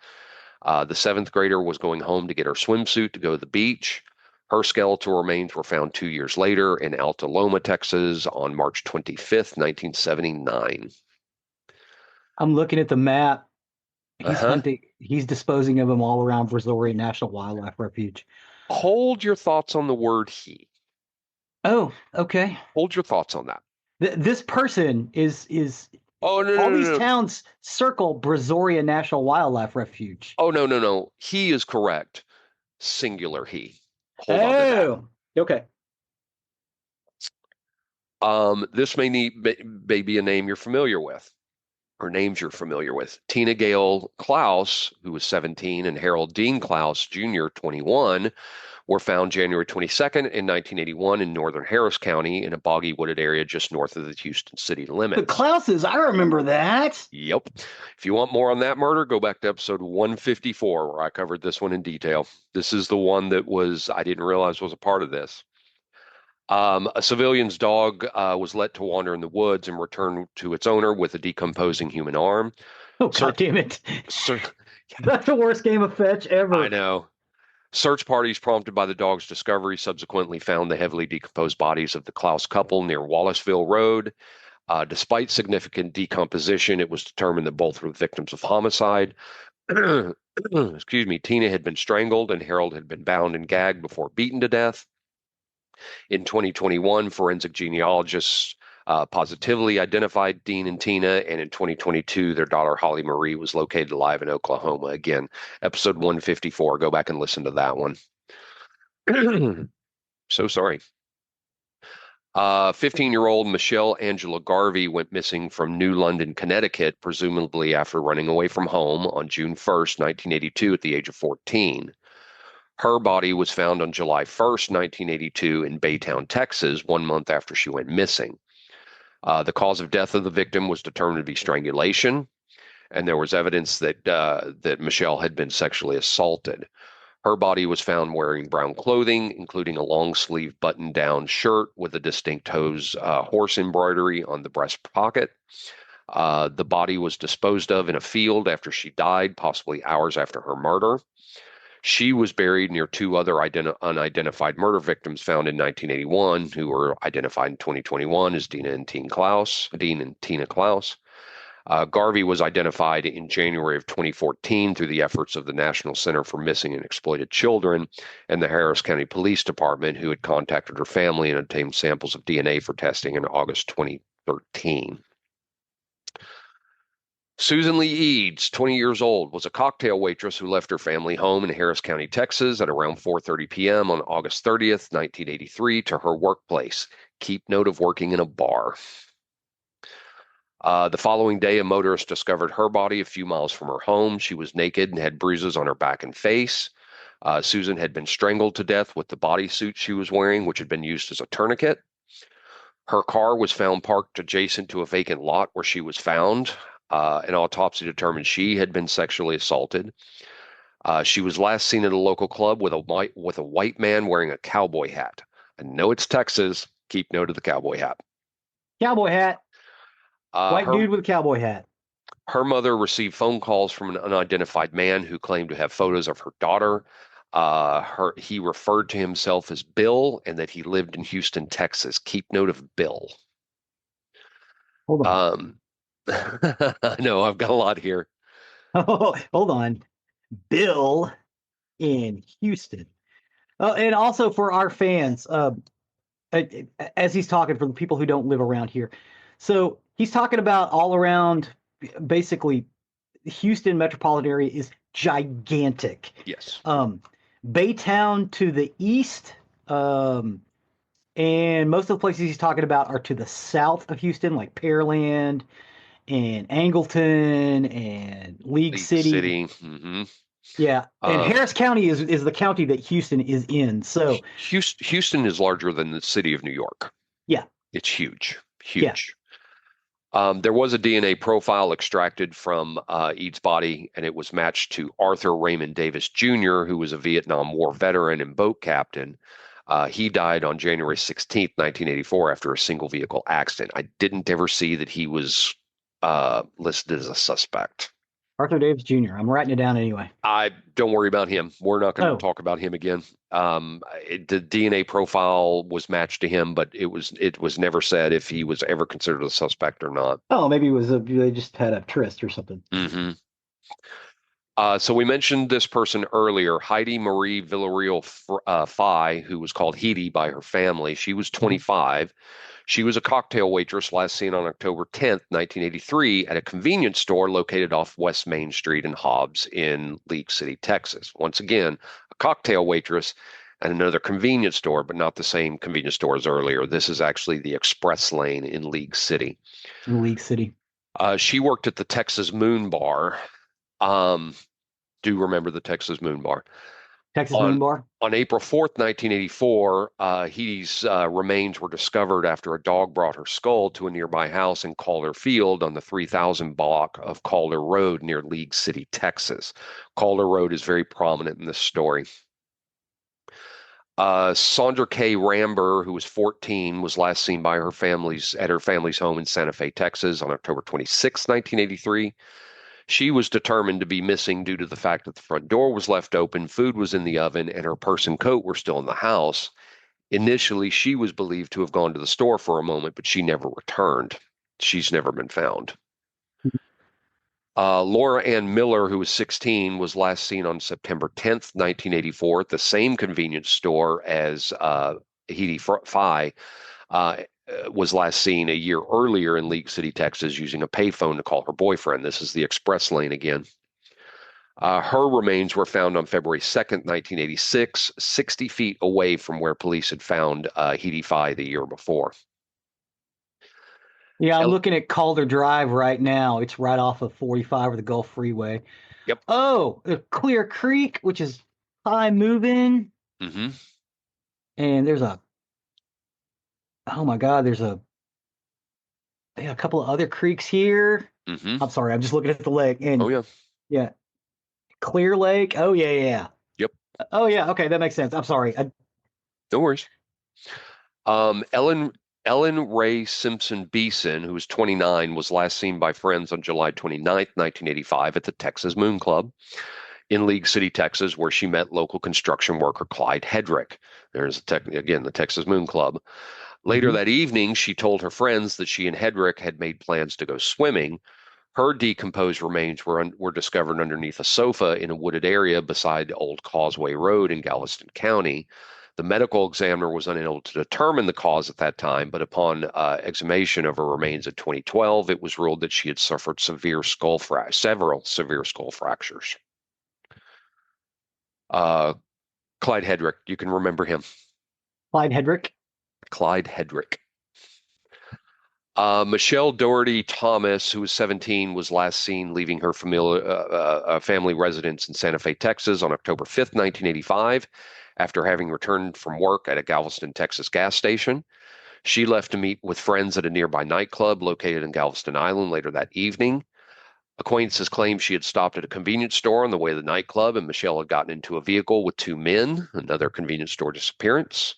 The 7th grader was going home to get her swimsuit to go to the beach. Her skeletal remains were found 2 years later in Alta Loma, Texas on March 25th, 1979. I'm looking at the map. He's disposing of them all around Brazoria National Wildlife Refuge. Hold your thoughts on the word he. Oh, okay. Hold your thoughts on that. This person is Oh, no, all no, these no. towns circle Brazoria National Wildlife Refuge. Oh, no. He is correct. Singular he. Hold on to that. Oh, okay. This may be a name you're familiar with, or names you're familiar with. Tina Gale Klaus, who was 17, and Harold Dean Klaus Jr., 21, were found January 22nd in 1981 in northern Harris County in a boggy wooded area just north of the Houston city The limits. Klauses, I remember that. Yep. If you want more on that murder, go back to episode 154 where I covered this one in detail. This is the one that I didn't realize was a part of this. A civilian's dog was let to wander in the woods and return to its owner with a decomposing human arm. Oh, God damn it. That's the worst game of fetch ever. I know. Search parties prompted by the dog's discovery subsequently found the heavily decomposed bodies of the Klaus couple near Wallaceville Road. Despite significant decomposition, it was determined that both were victims of homicide. Excuse me. Tina had been strangled and Harold had been bound and gagged before beaten to death. In 2021, forensic genealogists positively identified Dean and Tina, and in 2022, their daughter Holly Marie was located alive in Oklahoma. Again, episode 154. Go back and listen to that one. So sorry. 15-year-old Michelle Angela Garvey went missing from New London, Connecticut, presumably after running away from home on June 1st, 1982, at the age of 14. Her body was found on July 1st, 1982 in Baytown, Texas, 1 month after she went missing. The cause of death of the victim was determined to be strangulation, and there was evidence that Michelle had been sexually assaulted. Her body was found wearing brown clothing, including a long-sleeve button-down shirt with a distinct horse embroidery on the breast pocket. The body was disposed of in a field after she died, possibly hours after her murder. She was buried near two other unidentified murder victims found in 1981, who were identified in 2021 as Dean and Tina Klaus. Garvey was identified in January of 2014 through the efforts of the National Center for Missing and Exploited Children and the Harris County Police Department, who had contacted her family and obtained samples of DNA for testing in August 2013. Susan Lee Eads, 20 years old, was a cocktail waitress who left her family home in Harris County, Texas at around 4:30 p.m. on August 30th, 1983 to her workplace. Keep note of working in a bar. The following day, a motorist discovered her body a few miles from her home. She was naked and had bruises on her back and face. Susan had been strangled to death with the bodysuit she was wearing, which had been used as a tourniquet. Her car was found parked adjacent to a vacant lot where she was found. An autopsy determined she had been sexually assaulted. She was last seen at a local club with a white man wearing a cowboy hat. I know it's Texas. Keep note of the cowboy hat. Cowboy hat. White dude with a cowboy hat. Her mother received phone calls from an unidentified man who claimed to have photos of her daughter. He referred to himself as Bill and that he lived in Houston, Texas. Keep note of Bill. Hold on. I know, I've got a lot here. Oh, hold on. Bill in Houston. And also for our fans, as he's talking, for the people who don't live around here. So he's talking about all around, basically, Houston metropolitan area is gigantic. Yes. Baytown to the east, and most of the places he's talking about are to the south of Houston, like Pearland and Angleton and League City. Mm-hmm. Yeah, and Harris County is the county that Houston is in. So Houston is larger than the city of New York. Yeah, it's huge. There was a DNA profile extracted from Eads' body, and it was matched to Arthur Raymond Davis Jr., who was a Vietnam War veteran and boat captain. He died on January 16th, 1984, after a single vehicle accident. I didn't ever see that he was listed as a suspect. Arthur Davis Jr. I'm writing it down anyway. Don't worry about him. We're not going to talk about him again. The DNA profile was matched to him, but it was never said if he was ever considered a suspect or not. Oh, maybe they just had a tryst or something. Mm-hmm. So we mentioned this person earlier, Heidi Marie Villarreal Fye, who was called Heidi by her family. She was 25. She was a cocktail waitress last seen on October 10th, 1983 at a convenience store located off West Main Street and Hobbs in League City, Texas. Once again, a cocktail waitress. and another convenience store, but not the same convenience store as earlier. This is actually the Express Lane in League City. In League City. She worked at the Texas Moon Bar. Um, do remember the Texas Moon Bar. Texas Moon On Bar. on April 4th, 1984, Heaty's remains were discovered after a dog brought her skull to a nearby house in Calder Field on the 3000 block of Calder Road near League City, Texas. Calder Road is very prominent in this story. Sandra K. Ramber, who was 14, was last seen by her family's home in Santa Fe, Texas on October 26, 1983. She was determined to be missing due to the fact that the front door was left open, food was in the oven, and her purse and coat were still in the house. Initially, she was believed to have gone to the store for a moment, but she never returned. She's never been found. Laura Ann Miller, who was 16, was last seen on September 10th, 1984, at the same convenience store as Heidi Fye was last seen a year earlier in League City, Texas, using a payphone to call her boyfriend. This is the Express Lane again. Her remains were found on February 2nd, 1986, 60 feet away from where police had found Heidi Fye the year before. Yeah, I'm looking at Calder Drive right now. It's right off of 45 or the Gulf Freeway. Yep. Oh, Clear Creek, which is high moving. Mm-hmm. And there's a, oh my God, there's a couple of other creeks here. Mm-hmm. I'm sorry, I'm just looking at the lake. And Oh, yeah. Yeah. Clear Lake. Oh, yeah. Yep. Oh, yeah. Okay, that makes sense. I'm sorry. No worries. Ellen Ray Simpson Beeson, who was 29, was last seen by friends on July 29th, 1985 at the Texas Moon Club in League City, Texas, where she met local construction worker Clyde Hedrick. There's, again, the Texas Moon Club. Later that evening, she told her friends that she and Hedrick had made plans to go swimming. Her decomposed remains were discovered underneath a sofa in a wooded area beside Old Causeway Road in Galveston County. The medical examiner was unable to determine the cause at that time, but upon exhumation of her remains in 2012, it was ruled that she had suffered several severe skull fractures. Clyde Hedrick, you can remember him. Clyde Hedrick. Clyde Hedrick. Michelle Doherty Thomas, who was 17, was last seen leaving her family residence in Santa Fe, Texas on October 5th, 1985, after having returned from work at a Galveston, Texas gas station. She left to meet with friends at a nearby nightclub located in Galveston Island later that evening. Acquaintances claimed she had stopped at a convenience store on the way to the nightclub, and Michelle had gotten into a vehicle with two men, another convenience store disappearance.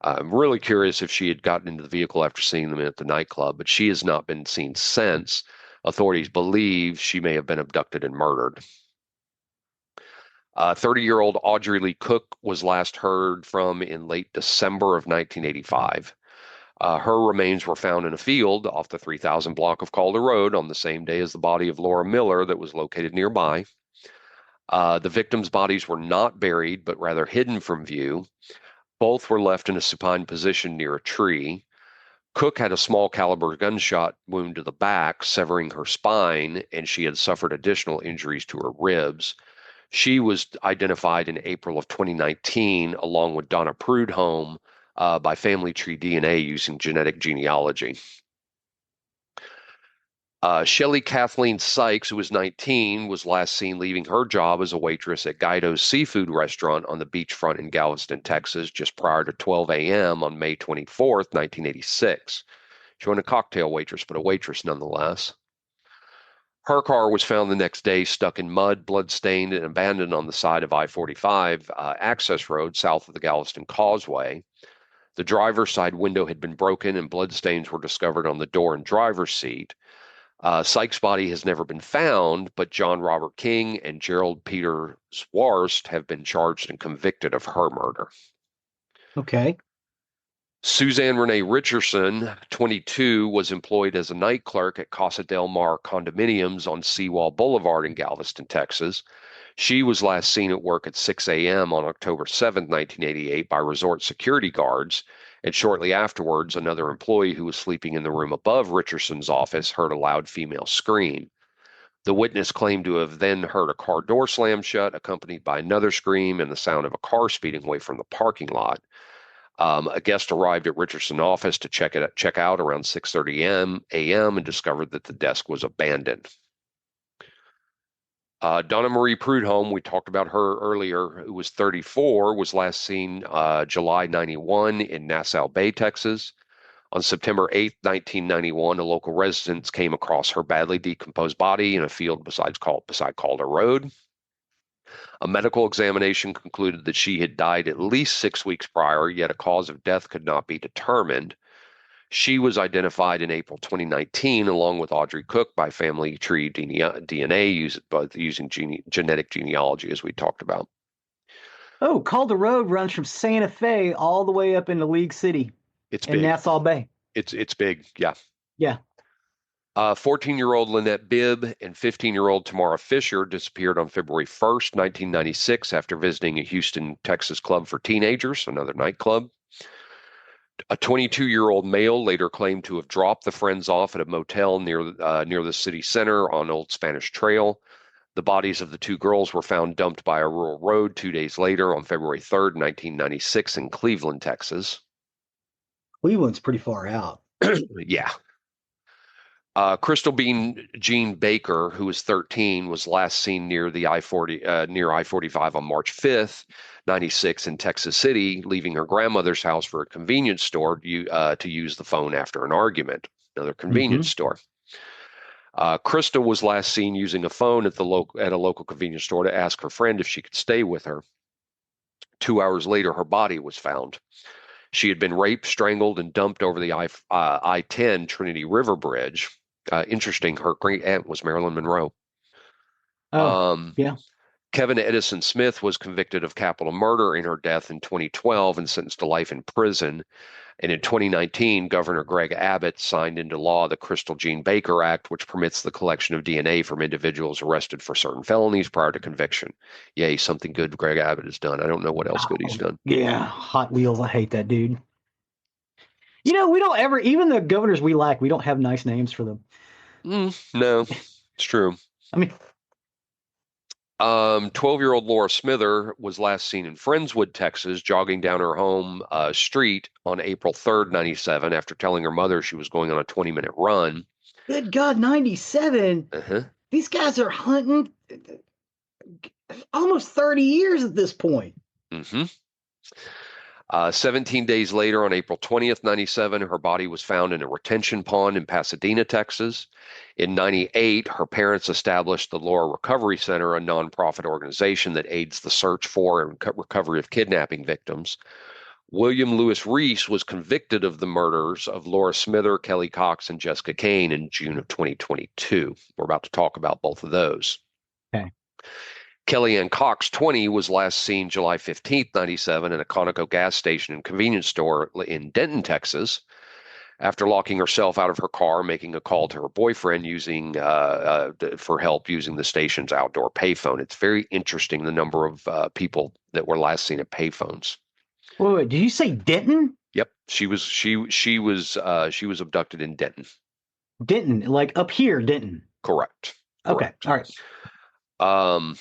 I'm really curious if she had gotten into the vehicle after seeing them at the nightclub, but she has not been seen since. Authorities believe she may have been abducted and murdered. 30-year-old Audrey Lee Cook was last heard from in late December of 1985. Her remains were found in a field off the 3000 block of Calder Road on the same day as the body of Laura Miller that was located nearby. The victims' bodies were not buried, but rather hidden from view. Both were left in a supine position near a tree. Cook had a small caliber gunshot wound to the back, severing her spine, and she had suffered additional injuries to her ribs. She was identified in April of 2019, along with Donna Prudhomme, by family tree DNA using genetic genealogy. Shelley Kathleen Sykes, who was 19, was last seen leaving her job as a waitress at Guido's Seafood Restaurant on the beachfront in Galveston, Texas, just prior to 12 a.m. on May 24th, 1986. She wasn't a cocktail waitress, but a waitress nonetheless. Her car was found the next day stuck in mud, bloodstained, and abandoned on the side of I-45 access road south of the Galveston Causeway. The driver's side window had been broken, and bloodstains were discovered on the door and driver's seat. Sykes' body has never been found, but John Robert King and Gerald Peter Swarst have been charged and convicted of her murder. Okay. Suzanne Renee Richardson, 22, was employed as a night clerk at Casa del Mar Condominiums on Seawall Boulevard in Galveston, Texas. She was last seen at work at 6 a.m. on October 7, 1988 by resort security guards, and shortly afterwards, another employee who was sleeping in the room above Richardson's office heard a loud female scream. The witness claimed to have then heard a car door slam shut, accompanied by another scream and the sound of a car speeding away from the parking lot. A guest arrived at Richardson office to check out around 6:30 a.m. and discovered that the desk was abandoned. Donna Marie Prudhomme, we talked about her earlier, who was 34, was last seen July 91 in Nassau Bay, Texas. On September 8, 1991, a local resident came across her badly decomposed body in a field beside Calder Road. A medical examination concluded that she had died at least 6 weeks prior, yet a cause of death could not be determined. She was identified in April 2019, along with Audrey Cook, by family tree DNA using genetic genealogy, as we talked about. Oh, Calder Road runs from Santa Fe all the way up into League City. It's in big. Nassau Bay. It's big, yeah. Yeah. 14-year-old Lynette Bibb and 15-year-old Tamara Fisher disappeared on February 1st, 1996, after visiting a Houston, Texas club for teenagers, another nightclub. A 22-year-old male later claimed to have dropped the friends off at a motel near the city center on Old Spanish Trail. The bodies of the two girls were found dumped by a rural road 2 days later on February 3rd, 1996 in Cleveland, Texas. Cleveland's pretty far out. Yeah. Crystal Jean Baker, who was 13, was last seen near I-45 on March 5th, 96 in Texas City, leaving her grandmother's house for a convenience store to use the phone after an argument. Another convenience store. Crystal was last seen using a phone at a local convenience store to ask her friend if she could stay with her. 2 hours later, her body was found. She had been raped, strangled, and dumped over the I-10 Trinity River Bridge. Interesting, her great aunt was Marilyn Monroe. Yeah. Kevin Edison Smith was convicted of capital murder in her death in 2012 and sentenced to life in prison. And in 2019, Governor Greg Abbott signed into law the Crystal Jean Baker Act, which permits the collection of DNA from individuals arrested for certain felonies prior to conviction. Yay, something good Greg Abbott has done. I don't know what else good he's done. Yeah, Hot Wheels. I hate that dude. We don't ever, even the governors we like, we don't have nice names for them. No, it's true. I mean, 12-year-old Laura Smither was last seen in Friendswood, Texas, jogging down her home street on April 3rd, 97, after telling her mother she was going on a 20-minute run. Good God, 97? These guys are hunting almost 30 years at this point. 17 days later, on April 20th, 97, her body was found in a retention pond in Pasadena, Texas. In 98, her parents established the Laura Recovery Center, a nonprofit organization that aids the search for and recovery of kidnapping victims. William Lewis Reese was convicted of the murders of Laura Smither, Kelly Cox, and Jessica Kane in June of 2022. We're about to talk about both of those. Okay. Kellyanne Cox, 20, was last seen July 15th, 97, at a Conoco gas station and convenience store in Denton, Texas. After locking herself out of her car, making a call to her boyfriend for help using the station's outdoor payphone. It's very interesting, the number of people that were last seen at payphones. Wait, did you say Denton? Yep, she was abducted in Denton. Denton, like up here, Denton. Correct. Okay, all right.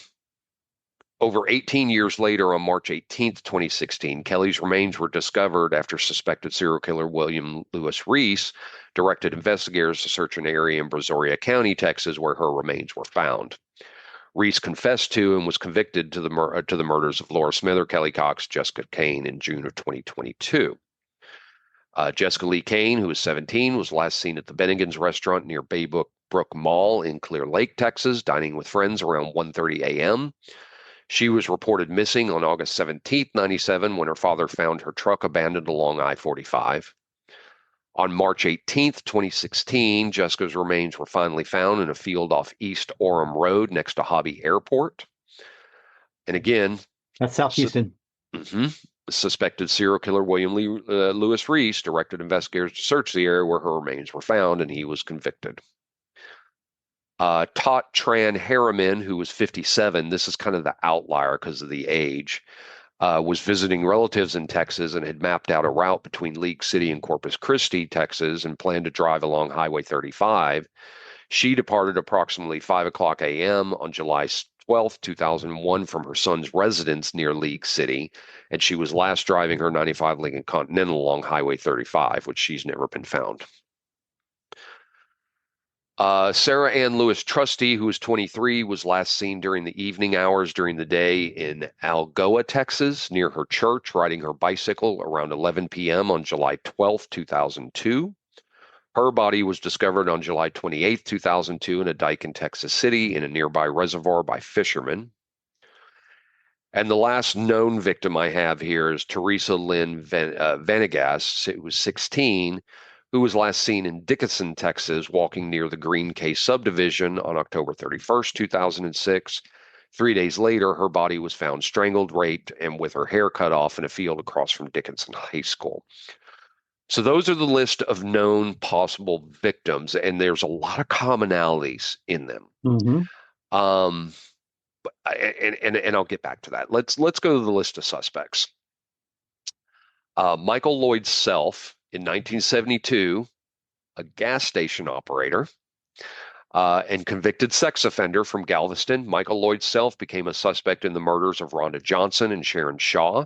Over 18 years later, on March 18th, 2016, Kelly's remains were discovered after suspected serial killer William Lewis Reese directed investigators to search an area in Brazoria County, Texas, where her remains were found. Reese confessed to and was convicted to the murders of Laura Smither, Kelly Cox, Jessica Kane in June of 2022. Jessica Lee Kane, who was 17, was last seen at the Bennigan's restaurant near Baybrook Mall in Clear Lake, Texas, dining with friends around 1:30 a.m. She was reported missing on August 17th, 97, when her father found her truck abandoned along I-45. On March 18th, 2016, Jessica's remains were finally found in a field off East Orem Road next to Hobby Airport. And again, that's South Houston. Suspected serial killer William Lewis Reese directed investigators to search the area where her remains were found, and he was convicted. Tot Tran Harriman, who was 57, this is kind of the outlier because of the age, was visiting relatives in Texas and had mapped out a route between League City and Corpus Christi, Texas, and planned to drive along Highway 35. She departed approximately 5 a.m. on July 12, 2001 from her son's residence near League City, and she was last driving her 95 Lincoln Continental along Highway 35, which she's never been found. Sarah Ann Lewis Trusty, who was 23, was last seen during the evening hours during the day in Algoa, Texas, near her church, riding her bicycle around 11 p.m. on July 12, 2002. Her body was discovered on July 28, 2002 in a dike in Texas City in a nearby reservoir by fishermen. And the last known victim I have here is Teresa Lynn Vanegas, who was 16, who was last seen in Dickinson, Texas, walking near the Green Case subdivision on October 31st, 2006. 3 days later, her body was found strangled, raped, and with her hair cut off in a field across from Dickinson High School. So those are the list of known possible victims, and there's a lot of commonalities in them. Mm-hmm. And I'll get back to that. Let's go to the list of suspects. Michael Lloyd Self, in 1972, a gas station operator and convicted sex offender from Galveston. Michael Lloyd Self became a suspect in the murders of Rhonda Johnson and Sharon Shaw.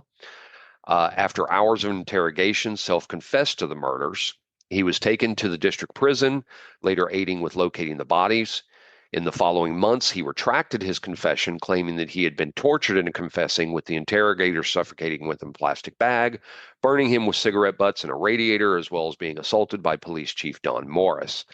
After hours of interrogation, Self confessed to the murders. He was taken to the district prison, later aiding with locating the bodies. In the following months, he retracted his confession, claiming that he had been tortured into confessing, with the interrogator suffocating with a plastic bag, burning him with cigarette butts and a radiator, as well as being assaulted by Police Chief Don Morris.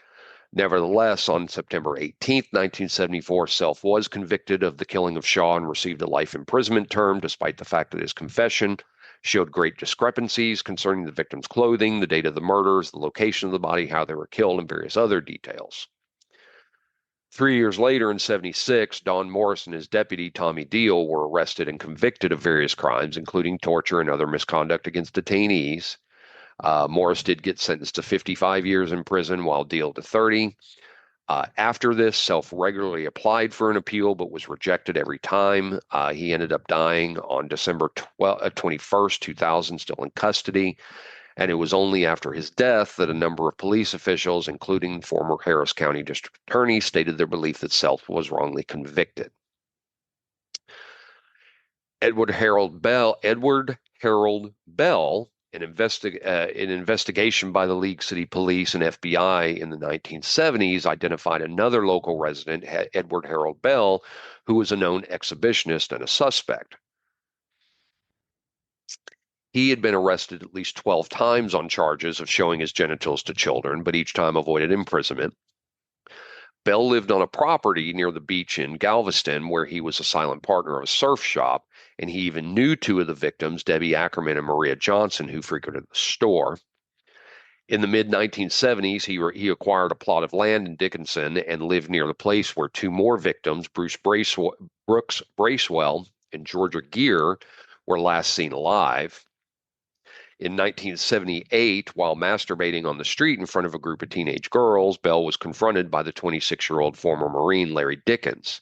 Nevertheless, on September 18, 1974, Self was convicted of the killing of Shaw and received a life imprisonment term, despite the fact that his confession showed great discrepancies concerning the victim's clothing, the date of the murders, the location of the body, how they were killed, and various other details. 3 years later, in 76, Don Morris and his deputy, Tommy Deal, were arrested and convicted of various crimes, including torture and other misconduct against detainees. Morris did get sentenced to 55 years in prison, while Deal to 30. After this, Self regularly applied for an appeal, but was rejected every time. He ended up dying on December 21st, 2000, still in custody. And it was only after his death that a number of police officials, including former Harris County District Attorney, stated their belief that Self was wrongly convicted. Edward Harold Bell, an investigation by the League City Police and FBI in the 1970s, identified another local resident, Edward Harold Bell, who was a known exhibitionist and a suspect. He had been arrested at least 12 times on charges of showing his genitals to children, but each time avoided imprisonment. Bell lived on a property near the beach in Galveston, where he was a silent partner of a surf shop, and he even knew two of the victims, Debbie Ackerman and Maria Johnson, who frequented the store. In the mid-1970s, he acquired a plot of land in Dickinson and lived near the place where two more victims, Brooks Bracewell and Georgia Gear, were last seen alive. In 1978, while masturbating on the street in front of a group of teenage girls, Bell was confronted by the 26-year-old former Marine Larry Dickens.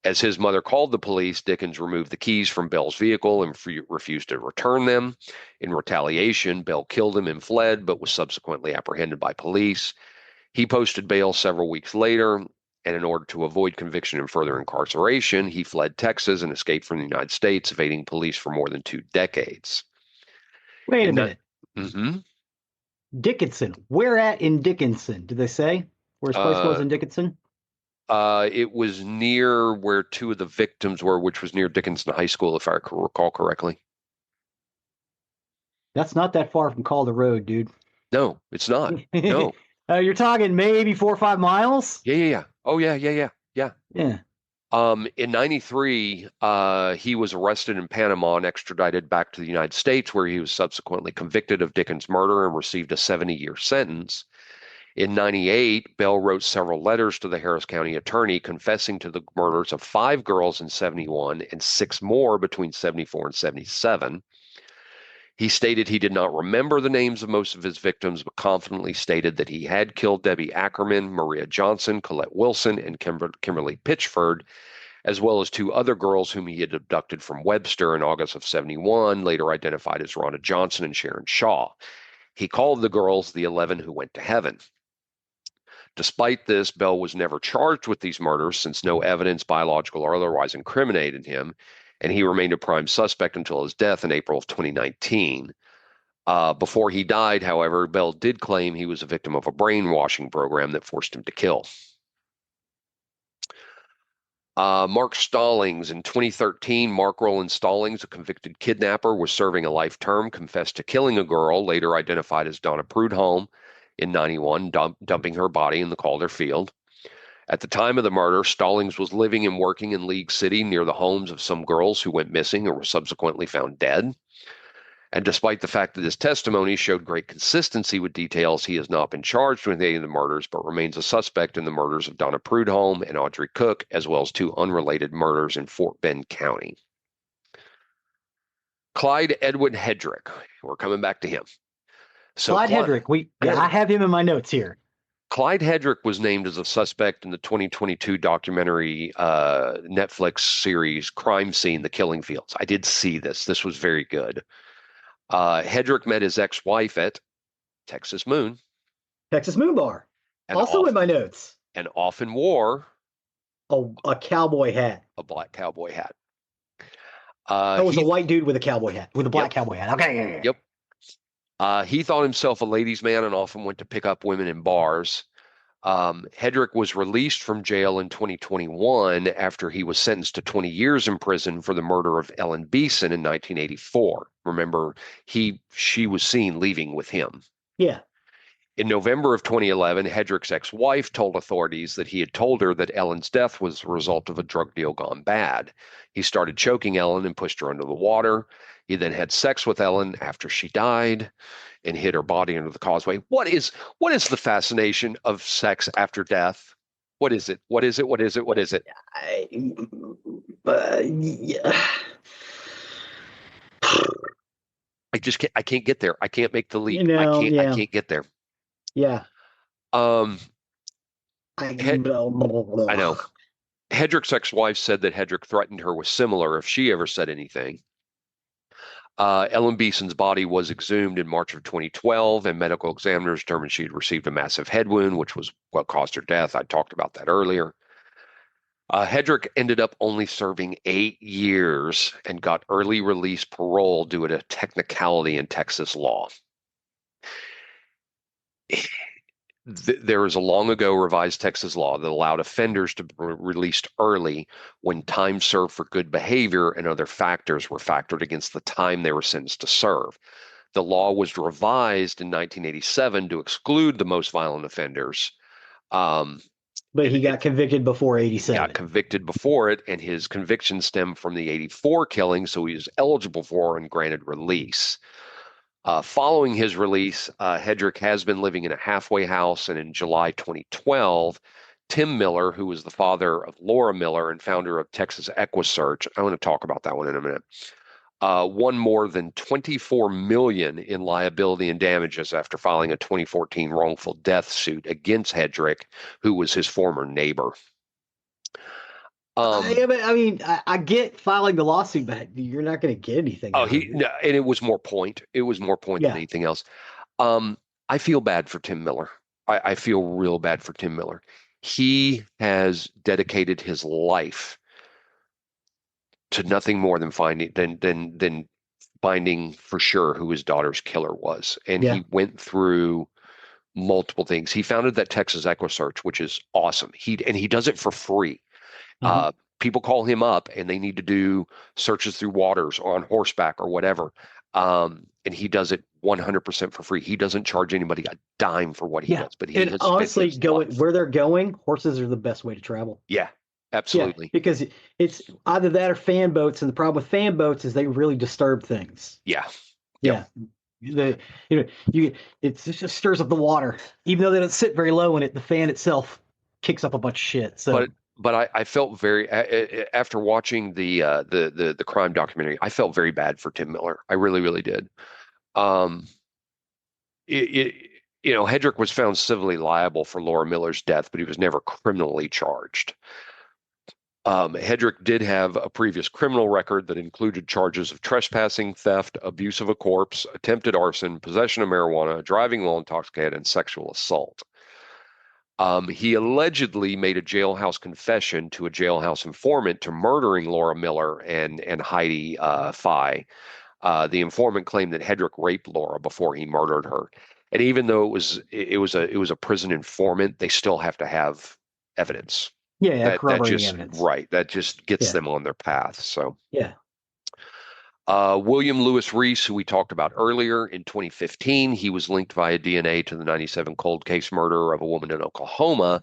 As his mother called the police, Dickens removed the keys from Bell's vehicle and refused to return them. In retaliation, Bell killed him and fled, but was subsequently apprehended by police. He posted bail several weeks later, and in order to avoid conviction and further incarceration, he fled Texas and escaped from the United States, evading police for more than 2 decades. Wait a minute. Mm-hmm. Dickinson. Where at in Dickinson? Did they say where his place was in Dickinson? It was near where two of the victims were, which was near Dickinson High School, if I recall correctly. That's not that far from Calder Road, dude. No, it's not. No. You're talking maybe 4 or 5 miles? Yeah. Oh, yeah. Yeah. In 93, he was arrested in Panama and extradited back to the United States, where he was subsequently convicted of Dickens' murder and received a 70-year sentence. In 98, Bell wrote several letters to the Harris County attorney confessing to the murders of 5 girls in 71 and 6 more between 74 and 77. He stated he did not remember the names of most of his victims, but confidently stated that he had killed Debbie Ackerman, Maria Johnson, Colette Wilson, and Kimberly Pitchford, as well as 2 other girls whom he had abducted from Webster in August of 71, later identified as Rhonda Johnson and Sharon Shaw. He called the girls the 11 who went to heaven. Despite this, Bell was never charged with these murders since no evidence, biological or otherwise, incriminated him, and he remained a prime suspect until his death in April of 2019. Before he died, however, Bell did claim he was a victim of a brainwashing program that forced him to kill. Mark Stallings. In 2013, Mark Roland Stallings, a convicted kidnapper, was serving a life term, confessed to killing a girl, later identified as Donna Prudhomme, in 91, dumping her body in the Calder Field. At the time of the murder, Stallings was living and working in League City near the homes of some girls who went missing or were subsequently found dead. And despite the fact that his testimony showed great consistency with details, he has not been charged with any of the murders, but remains a suspect in the murders of Donna Prudhomme and Audrey Cook, as well as 2 unrelated murders in Fort Bend County. Clyde Edwin Hedrick. We're coming back to him. So Clyde Hedrick. I have him in my notes here. Clyde Hedrick was named as a suspect in the 2022 documentary Netflix series Crime Scene: The Killing Fields. I did see this. This was very good. Hedrick met his ex-wife at Texas Moon Bar. Also in my notes. And often wore a cowboy hat. A black cowboy hat. It was a white dude with a cowboy hat, with a black cowboy hat. Okay. Yep. He thought himself a ladies' man and often went to pick up women in bars. Hedrick was released from jail in 2021 after he was sentenced to 20 years in prison for the murder of Ellen Beeson in 1984. Remember, she was seen leaving with him. Yeah. In November of 2011, Hedrick's ex-wife told authorities that he had told her that Ellen's death was the result of a drug deal gone bad. He started choking Ellen and pushed her under the water. He then had sex with Ellen after she died and hid her body under the causeway. What is the fascination of sex after death? What is it? What is it? What is it? What is it? Yeah. I can't get there. I can't make the leap. I can't get there. Yeah. I know. Hedrick's ex-wife said that Hedrick threatened her with similar if she ever said anything. Ellen Beeson's body was exhumed in March of 2012, and medical examiners determined she had received a massive head wound, which was what caused her death. I talked about that earlier. Hedrick ended up only serving 8 years and got early release parole due to a technicality in Texas law. There is a long ago revised Texas law that allowed offenders to be released early when time served for good behavior and other factors were factored against the time they were sentenced to serve. The law was revised in 1987 to exclude the most violent offenders. But he got convicted before 87. Got convicted before it, and his conviction stemmed from the 84 killing, so he was eligible for and granted release. Following his release, Hedrick has been living in a halfway house, and in July 2012, Tim Miller, who was the father of Laura Miller and founder of Texas EquiSearch, I want to talk about that one in a minute, won more than $24 million in liability and damages after filing a 2014 wrongful death suit against Hedrick, who was his former neighbor. I get filing the lawsuit, but you're not going to get anything. And it was more point. It was more point than anything else. I feel bad for Tim Miller. I feel real bad for Tim Miller. He has dedicated his life to nothing more than finding for sure who his daughter's killer was, and he went through multiple things. He founded that Texas EquiSearch, which is awesome. He does it for free. Mm-hmm. People call him up and they need to do searches through waters or on horseback or whatever. And he does it 100% for free. He doesn't charge anybody a dime for what he does. But he has honestly, where they're going, horses are the best way to travel. Yeah, absolutely. Yeah, because it's either that or fan boats, and the problem with fan boats is they really disturb things. Yeah. Yeah. It just stirs up the water, even though they don't sit very low in it. The fan itself kicks up a bunch of shit. So. But I felt very after watching the crime documentary, I felt very bad for Tim Miller. I really, really did. Hedrick was found civilly liable for Laura Miller's death, but he was never criminally charged. Hedrick did have a previous criminal record that included charges of trespassing, theft, abuse of a corpse, attempted arson, possession of marijuana, driving while intoxicated, and sexual assault. He allegedly made a jailhouse confession to a jailhouse informant to murdering Laura Miller and Heidi Fye. The informant claimed that Hedrick raped Laura before he murdered her. And even though it was a prison informant, they still have to have evidence. Yeah, That corroborating just evidence. right. That just gets Yeah. them on their path. So Yeah. William Lewis Reese, who we talked about earlier, in 2015, he was linked via DNA to the 97 cold case murder of a woman in Oklahoma,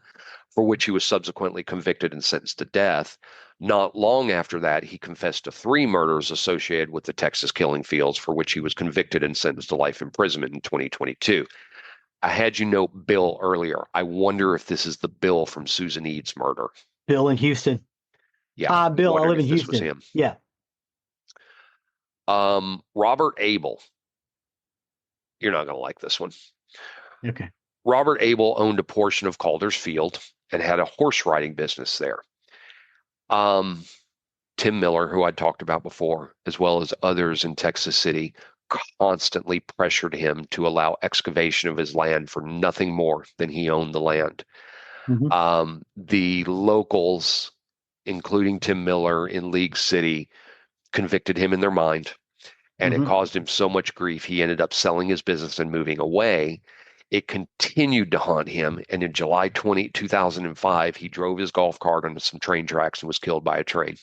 for which he was subsequently convicted and sentenced to death. Not long after that, he confessed to 3 murders associated with the Texas killing fields, for which he was convicted and sentenced to life imprisonment in 2022. I had you note Bill earlier. I wonder if this is the Bill from Susan Eads' murder. Bill in Houston. Yeah, Bill, I wondered live in if this was Houston. him. Yeah. Robert Abel. You're not going to like this one. Okay. Robert Abel owned a portion of Calder's Field and had a horse riding business there. Tim Miller, who I'd talked about before, as well as others in Texas City, constantly pressured him to allow excavation of his land for nothing more than he owned the land. The locals, including Tim Miller in League City, convicted him in their mind, and it caused him so much grief he ended up selling his business and moving away. It continued to haunt him, and in July 2005, he drove his golf cart onto some train tracks and was killed by a train.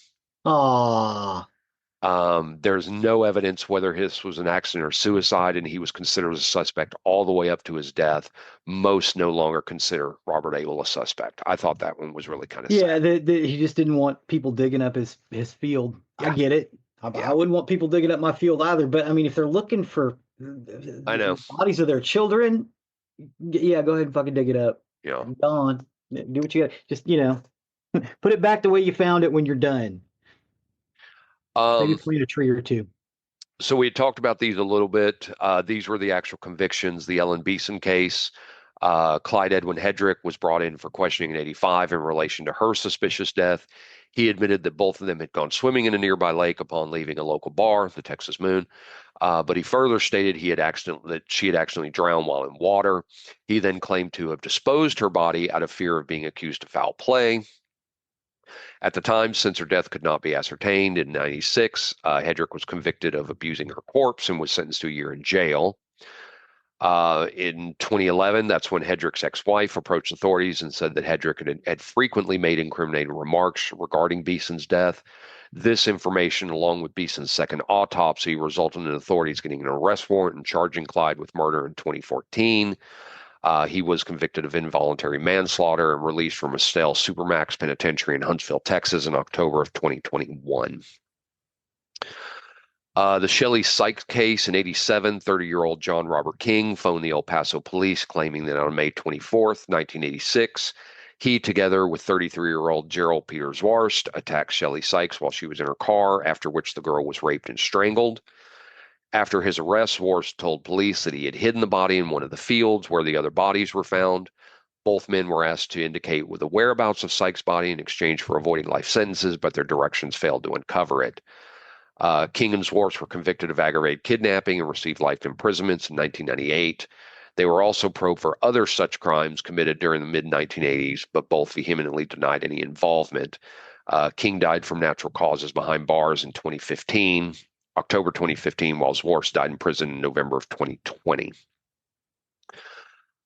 Ah. There's no evidence whether this was an accident or suicide, and he was considered a suspect all the way up to his death. Most no longer consider Robert Abel a suspect. I thought that one was really kind of sad. He just didn't want people digging up his field. Yeah. I get it. I wouldn't want people digging up my field either. But I mean, if they're looking for I know. bodies of their children, yeah, go ahead and fucking dig it up. Yeah. Gone. Do what you got. Just put it back the way you found it when you're done. Maybe plant a tree or two. So we had talked about these a little bit. These were the actual convictions. The Ellen Beeson case. Clyde Edwin Hedrick was brought in for questioning in 85 in relation to her suspicious death. He admitted that both of them had gone swimming in a nearby lake upon leaving a local bar, the Texas Moon. But he further stated that she had accidentally drowned while in water. He then claimed to have disposed her body out of fear of being accused of foul play. At the time, since her death could not be ascertained, in 96, Hedrick was convicted of abusing her corpse and was sentenced to a year in jail. In 2011, that's when Hedrick's ex-wife approached authorities and said that Hedrick had frequently made incriminating remarks regarding Beeson's death. This information, along with Beeson's second autopsy, resulted in authorities getting an arrest warrant and charging Clyde with murder in 2014. He was convicted of involuntary manslaughter and released from Estelle Supermax Penitentiary in Huntsville, Texas in October of 2021. The Shelley Sykes case in 87, 30-year-old John Robert King phoned the El Paso police claiming that on May 24th, 1986, he, together with 33-year-old Gerald Peter Zwarst, attacked Shelley Sykes while she was in her car, after which the girl was raped and strangled. After his arrest, Zwarst told police that he had hidden the body in one of the fields where the other bodies were found. Both men were asked to indicate the whereabouts of Sykes' body in exchange for avoiding life sentences, but their directions failed to uncover it. King and Zwarst were convicted of aggravated kidnapping and received life imprisonments in 1998. They were also probed for other such crimes committed during the mid-1980s, but both vehemently denied any involvement. King died from natural causes behind bars in October 2015, while Zwarst died in prison in November of 2020.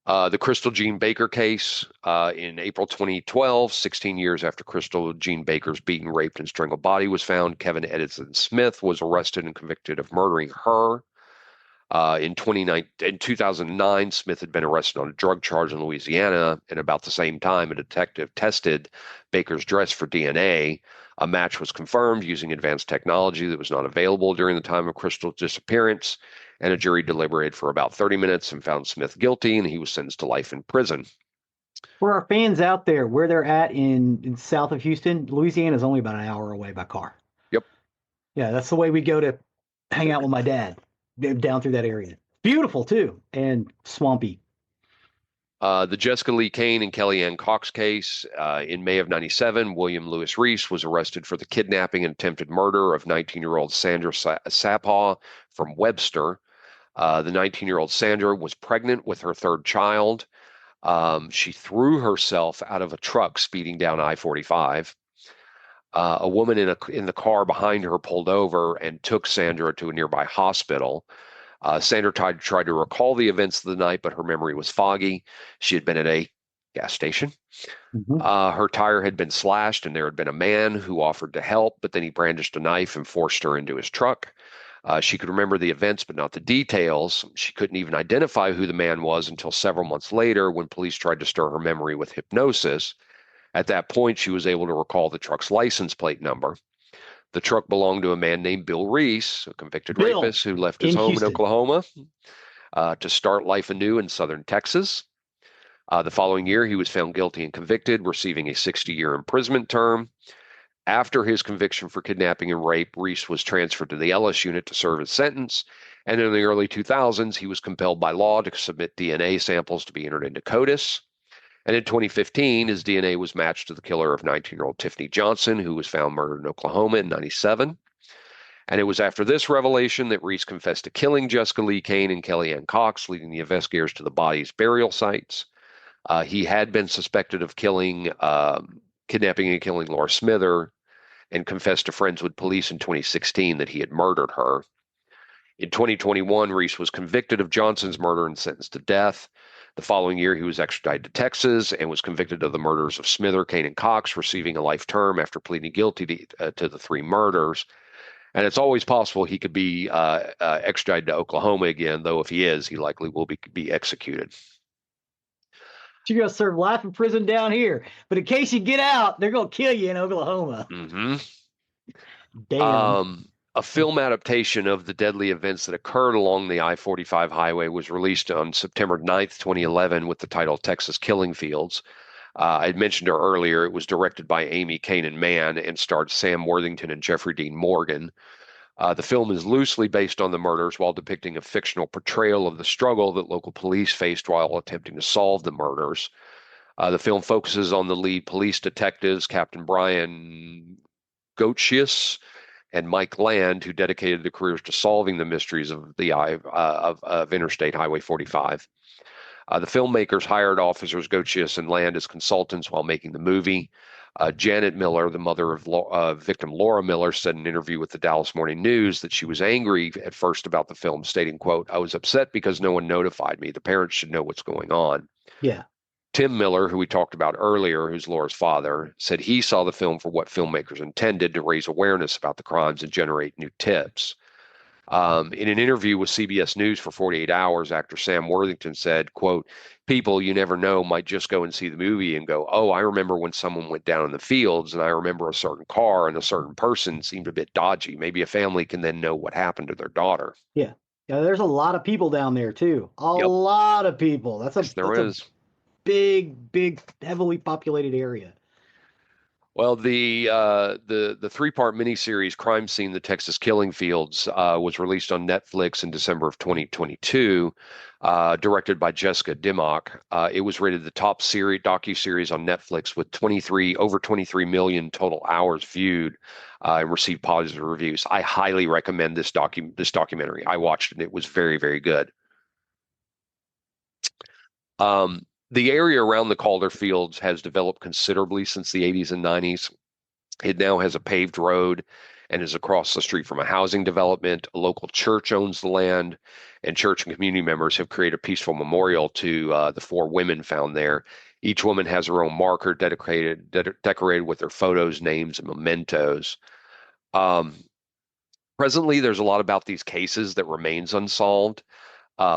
The Crystal Jean Baker case in April 2012, 16 years after Crystal Jean Baker's beaten, raped, and strangled body was found, Kevin Edison Smith was arrested and convicted of murdering her. In 2009, Smith had been arrested on a drug charge in Louisiana, and about the same time, a detective tested Baker's dress for DNA. A match was confirmed using advanced technology that was not available during the time of Crystal's disappearance, and a jury deliberated for about 30 minutes and found Smith guilty, and he was sentenced to life in prison. For our fans out there, where they're at in south of Houston, Louisiana is only about an hour away by car. Yep. Yeah, that's the way we go to hang out with my dad, down through that area. Beautiful, too, and swampy. The Jessica Lee Kane and Kellyanne Cox case, in May of 97, William Lewis Reese was arrested for the kidnapping and attempted murder of 19-year-old Sandra Sapaw from Webster. The 19-year-old Sandra was pregnant with her third child. She threw herself out of a truck speeding down I-45. A woman in the car behind her pulled over and took Sandra to a nearby hospital. Sandra tried to recall the events of the night, but her memory was foggy. She had been at a gas station. Mhm. Her tire had been slashed, and there had been a man who offered to help, but then he brandished a knife and forced her into his truck. She could remember the events, but not the details. She couldn't even identify who the man was until several months later when police tried to stir her memory with hypnosis. At that point, she was able to recall the truck's license plate number. The truck belonged to a man named Bill Reese, a convicted Bill rapist who left his in home in Houston. Oklahoma to start life anew in southern Texas. The following year, he was found guilty and convicted, receiving a 60-year imprisonment term. After his conviction for kidnapping and rape, Reese was transferred to the Ellis unit to serve his sentence. And in the early 2000s, he was compelled by law to submit DNA samples to be entered into CODIS. And in 2015, his DNA was matched to the killer of 19-year-old Tiffany Johnson, who was found murdered in Oklahoma in 97. And it was after this revelation that Reese confessed to killing Jessica Lee Kane and Kellyanne Cox, leading the investigators to the bodies' burial sites. He had been suspected of kidnapping and killing Laura Smither, and confessed to friends with police in 2016 that he had murdered her. In 2021, Reese was convicted of Johnson's murder and sentenced to death. The following year, he was extradited to Texas and was convicted of the murders of Smither, Kane, and Cox, receiving a life term after pleading guilty to the three murders. And it's always possible he could be extradited to Oklahoma again, though if he is, he likely will be executed. You're going to serve life in prison down here. But in case you get out, they're going to kill you in Oklahoma. Mm-hmm. Damn. A film adaptation of the deadly events that occurred along the I-45 highway was released on September 9th, 2011 with the title Texas Killing Fields. I had mentioned her earlier. It was directed by Amy Kanan Mann and starred Sam Worthington and Jeffrey Dean Morgan. The film is loosely based on the murders while depicting a fictional portrayal of the struggle that local police faced while attempting to solve the murders. The film focuses on the lead police detectives, Captain Brian Goetzius and Mike Land, who dedicated their careers to solving the mysteries of of Interstate Highway 45. The filmmakers hired officers Goetzius and Land as consultants while making the movie. Janet Miller, the mother of victim Laura Miller, said in an interview with the Dallas Morning News that she was angry at first about the film, stating, quote, "I was upset because no one notified me. The parents should know what's going on." Yeah. Tim Miller, who we talked about earlier, who's Laura's father, said he saw the film for what filmmakers intended, to raise awareness about the crimes and generate new tips. In an interview with CBS News for 48 Hours, actor Sam Worthington said, quote, "People you never know might just go and see the movie and go, oh, I remember when someone went down in the fields, and I remember a certain car and a certain person seemed a bit dodgy. Maybe a family can then know what happened to their daughter." Yeah. Yeah, there's a lot of people down there too. A Yep. lot of people. That's Yes, there a is. big, heavily populated area. Well, the three-part miniseries Crime Scene: The Texas Killing Fields was released on Netflix in December of 2022, directed by Jessica Dimmock. It was rated the top docuseries on Netflix with over 23 million total hours viewed, and received positive reviews. I highly recommend this documentary. I watched it; it was very, very good. The area around the Calder Fields has developed considerably since the 80s and 90s. It now has a paved road and is across the street from a housing development. A local church owns the land, and church and community members have created a peaceful memorial to the four women found there. Each woman has her own marker decorated with their photos, names, and mementos. Presently, there's a lot about these cases that remains unsolved.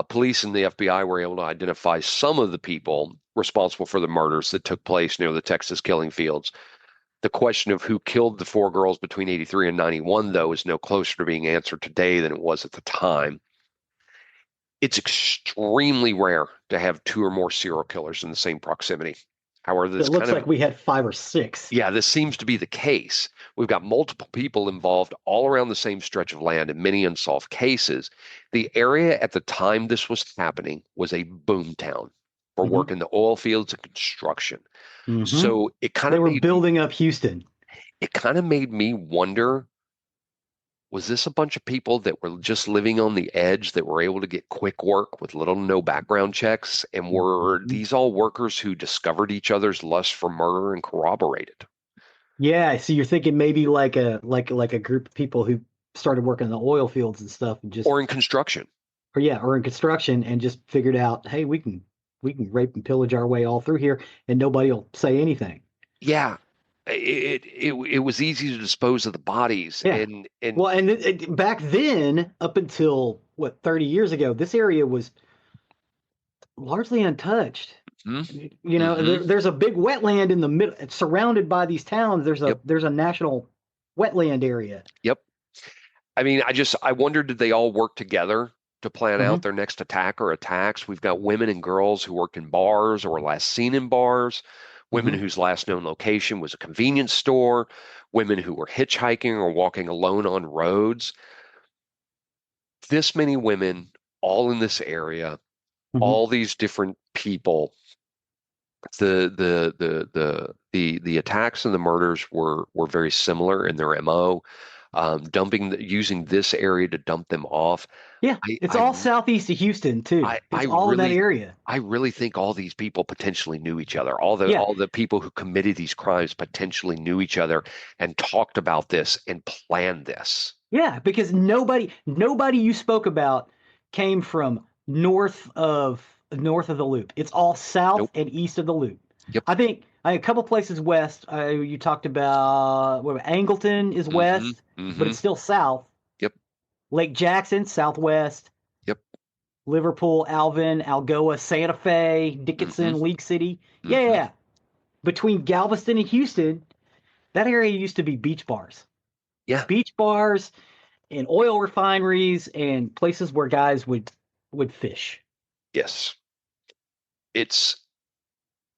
Police and the FBI were able to identify some of the people responsible for the murders that took place near the Texas Killing Fields. The question of who killed the four girls between 83 and 91, though, is no closer to being answered today than it was at the time. It's extremely rare to have two or more serial killers in the same proximity. However, It looks like we had 5 or 6. Yeah, this seems to be the case. We've got multiple people involved all around the same stretch of land and many unsolved cases. The area at the time this was happening was a boom town for work in the oil fields and construction. So it kind They of were building up Houston. it kind of made me wonder was this a bunch of people that were just living on the edge that were able to get quick work with little to no background checks? And were these all workers who discovered each other's lust for murder and corroborated? Yeah, so you're thinking maybe like a group of people who started working in the oil fields and stuff and just Or in construction? or in construction and just figured out, hey, we can rape and pillage our way all through here and nobody will say anything. Yeah. It was easy to dispose of the bodies. Yeah. And Well, and back then, up until 30 years ago, this area was largely untouched. Mhm. You know, Mhm. there's a big wetland in the middle, it's surrounded by these towns. Yep. There's a national wetland area. Yep. I mean, I wondered, did they all work together to plan Hmm. out their next attack or attacks? We've got women and girls who worked in bars or were last seen in bars, women Hmm. whose last known location was a convenience store, women who were hitchhiking or walking alone on roads. This many women, all in this area, Hmm. all these different people. The attacks and the murders were very similar in their MO. Using this area to dump them off. Yeah, I it's I all southeast of Houston too. I It's all in that really area. I really think all these people potentially knew each other. Yeah, All the people who committed these crimes potentially knew each other and talked about this and planned this. yeah, because nobody you spoke about came from north of the loop. It's all south Nope. and east of the loop. Yep. I think a couple places west. You talked about Angleton is Mm-hmm. west, but Mm-hmm. it's still south. Yep. Lake Jackson, southwest. Yep. Liverpool, Alvin, Algoa, Santa Fe, Mm-hmm. Dickinson, League City. Yeah, yeah, Mm-hmm. yeah. Between Galveston and Houston, that area used to be beach bars. Yeah. Beach bars and oil refineries and places where guys would fish. Yes. It's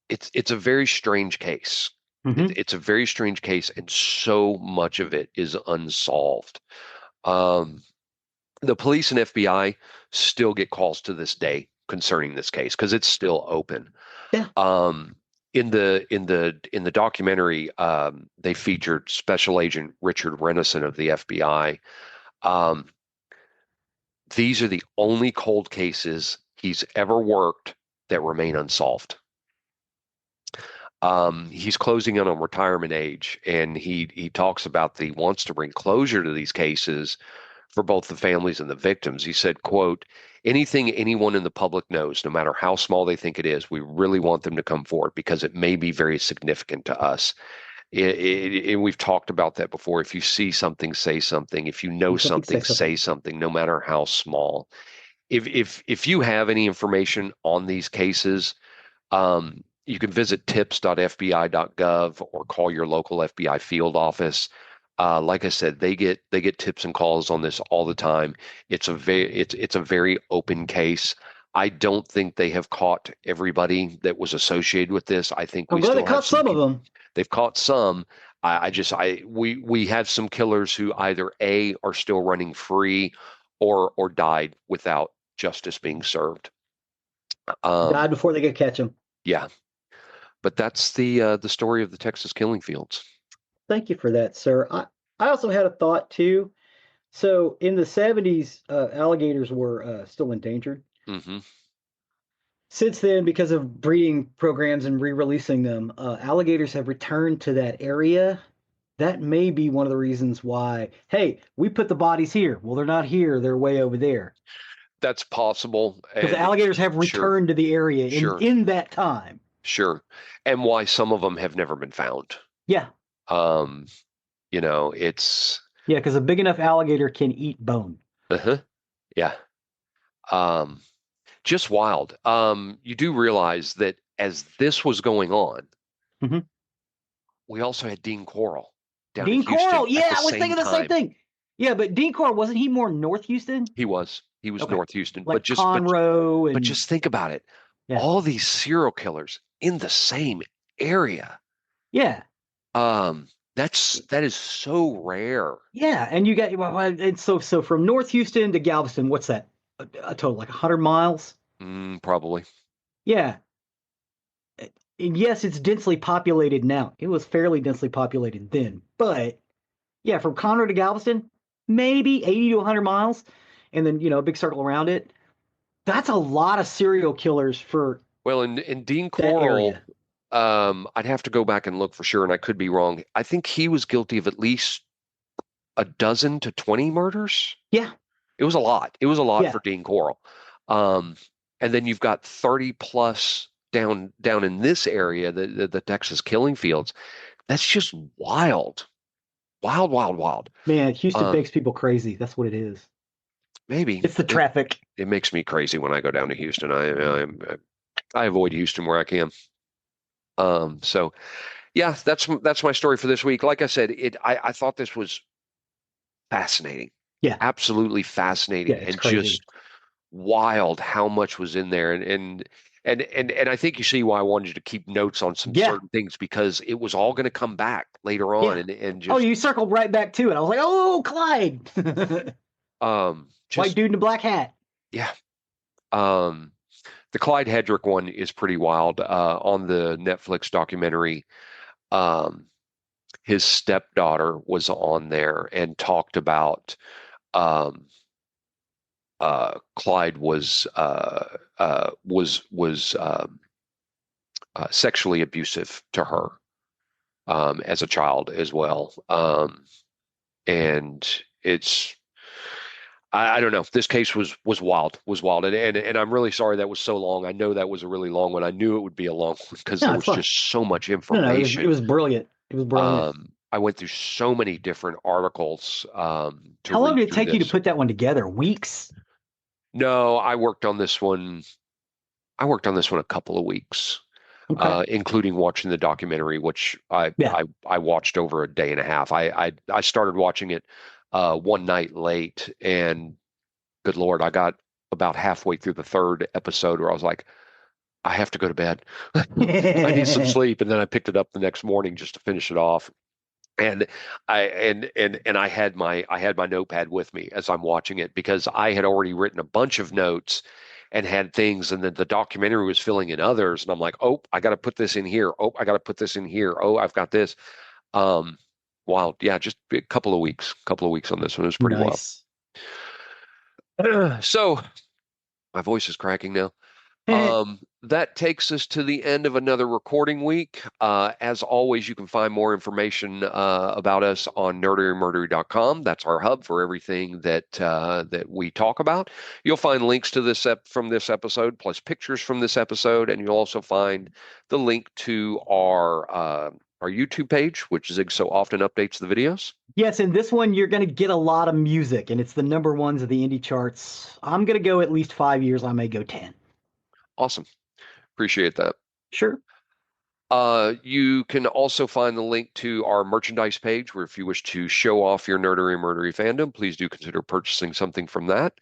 it's a very strange case. Hmm. It's a very strange case, and so much of it is unsolved. Um, the police and FBI still get calls to this day concerning this case because it's still open. Yeah. In the documentary, they featured Special Agent Richard Renison of the FBI. Um, these are the only cold cases he's ever worked that remain unsolved. He's closing in on retirement age, and he talks about that he wants to bring closure to these cases for both the families and the victims. He said, quote, anything anyone in the public knows, no matter how small they think it is, we really want them to come forward because it may be very significant to us. And we've talked about that before. If you see something, say something. If you know Something something, sexy. say something, no matter how small. If you have any information on these cases, you can visit tips.fbi.gov or call your local FBI field office. Like I said, they get tips and calls on this all the time. It's a very open case. I don't think they have caught everybody that was associated with this. I think I'm we glad they still have caught some of them. they've caught some. We have some killers who either A, are still running free or died without justice being served. Died before they could catch them. Yeah, but that's the story of the Texas killing fields. Thank you for that, sir. I also had a thought too. So in the 70s, alligators were still endangered. Hmm. Since then, because of breeding programs and re-releasing them, alligators have returned to that area. That may be one of the reasons why, hey, we put the bodies here. Well, they're not here, they're way over there. That's possible. Because And alligators have sure, returned to the area sure, in that time. sure. And why some of them have never been found. Yeah. Um, it's Yeah, because a big enough alligator can eat bone. yeah. Um, just wild. You do realize that as this was going on, Hmm. we also had Dean Coral down in Dean Houston Coral, at yeah, the I was same thinking the same time. thing. Yeah, but Dean Coral, wasn't he more North Houston? He was Okay. North Houston, Like but Conroe and just think about it. yeah. All these serial killers in the same area. Yeah. That is so rare. Yeah, and you got and so from North Houston to Galveston, what's that? A total like 100 miles? Probably. Yeah. And yes, it's densely populated now. It was fairly densely populated then, but yeah, from Conroe to Galveston, maybe 80 to 100 miles, and then, a big circle around it. That's a lot of serial killers for Well, in Dean that Corll, area. I'd have to go back and look for sure, and I could be wrong. I think he was guilty of at least a dozen to 20 murders. Yeah. It was a lot. It was a lot Yeah. for Dean Corll. And then you've got 30 plus down in this area, the Texas killing fields. That's just wild. Wild, wild, wild. Man, Houston makes people crazy. That's what it is. Maybe It's the traffic. It makes me crazy when I go down to Houston. I avoid Houston where I can. So yeah, that's my story for this week. Like I said, I thought this was fascinating. Yeah. Absolutely fascinating, Yeah, it's and crazy. just wild how much was in there. And I think you see why I wanted you to keep notes on some certain things, because it was all going to come back later on. Yeah. And just you circled right back to it. I was like, oh, Clyde. White dude in a black hat. Yeah. The Clyde Hedrick one is pretty wild. On the Netflix documentary, his stepdaughter was on there and talked about Clyde was sexually abusive to her as a child as well. And it's I don't know. This case was wild, and I'm really sorry that was so long. I know that was a really long one. I knew it would be a long one because there was just so much information. It was brilliant. It was brilliant. I went through so many different articles. How long did it take you to put that one together? Weeks? No, I worked on this one a couple of weeks, including watching the documentary, which I watched over a day and a half. I started watching it one night late, and good Lord, I got about halfway through the third episode where I was like, I have to go to bed. I need some sleep. And then I picked it up the next morning just to finish it off. And I had my notepad with me as I'm watching it, because I had already written a bunch of notes and had things, and then the documentary was filling in others, and I'm like, oh, I got to put this in here. Oh, I got to put this in here. Oh, I've got this. Wild. Yeah, just a couple of weeks on this one. It was pretty wild. So my voice is cracking now. That takes us to the end of another recording week. As always, you can find more information about us on nerdandmurdery.com. That's our hub for everything that we talk about. You'll find links to this from this episode, plus pictures from this episode, and you'll also find the link to our YouTube page, which Zig so often updates the videos. Yes, and this one you're going to get a lot of music, and it's the number ones of the indie charts. I'm going to go at least 5 years. I may go 10. Awesome. Appreciate that. Sure. You can also find the link to our merchandise page, where if you wish to show off your nerdery and murdery fandom, please do consider purchasing something from that.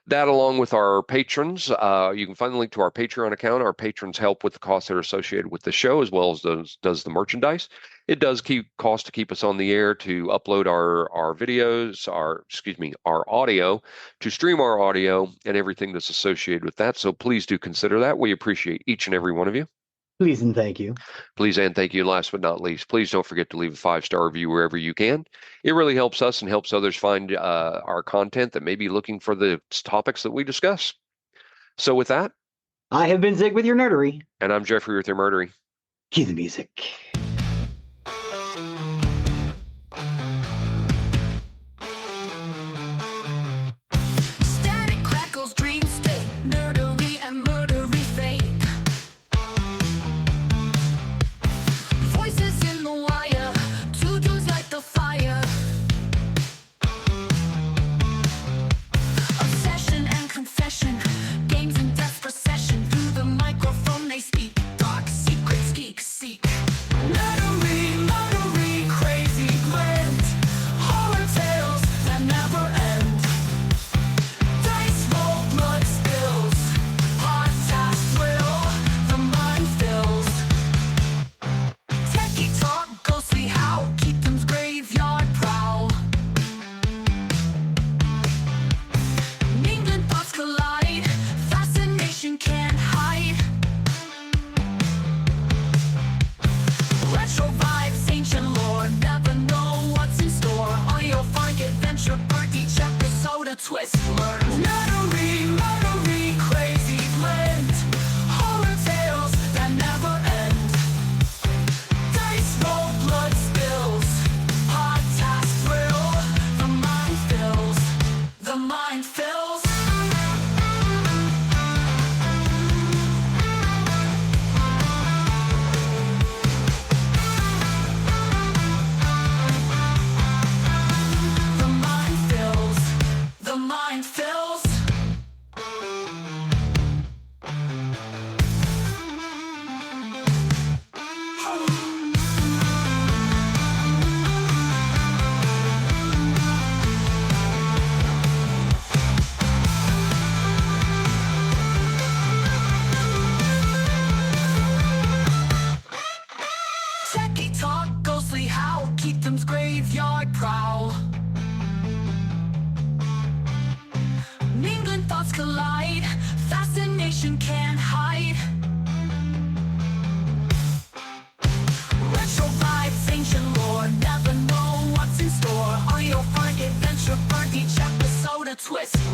That, along with our patrons, you can find the link to our Patreon account. Our patrons help with the costs that are associated with the show, as well as does the merchandise. It does cost to keep us on the air, to upload our videos, our audio, to stream our audio, and everything that's associated with that. So please do consider that. We appreciate each and every one of you. Please and thank you. Please and thank you. And last but not least, please don't forget to leave a 5-star review wherever you can. It really helps us and helps others find our content that may be looking for the topics that we discuss. So with that, I have been Zig with your nerdery. And I'm Geoffrey with your murdery. Cue the music. Games and desperate session through the microphone they speak. Dark secrets geeks seek. dark prowl. Mingling thoughts collide, fascination can't hide. Retro vibes, ancient lore, never know what's in store. On your front adventure, burnt each episode a twist.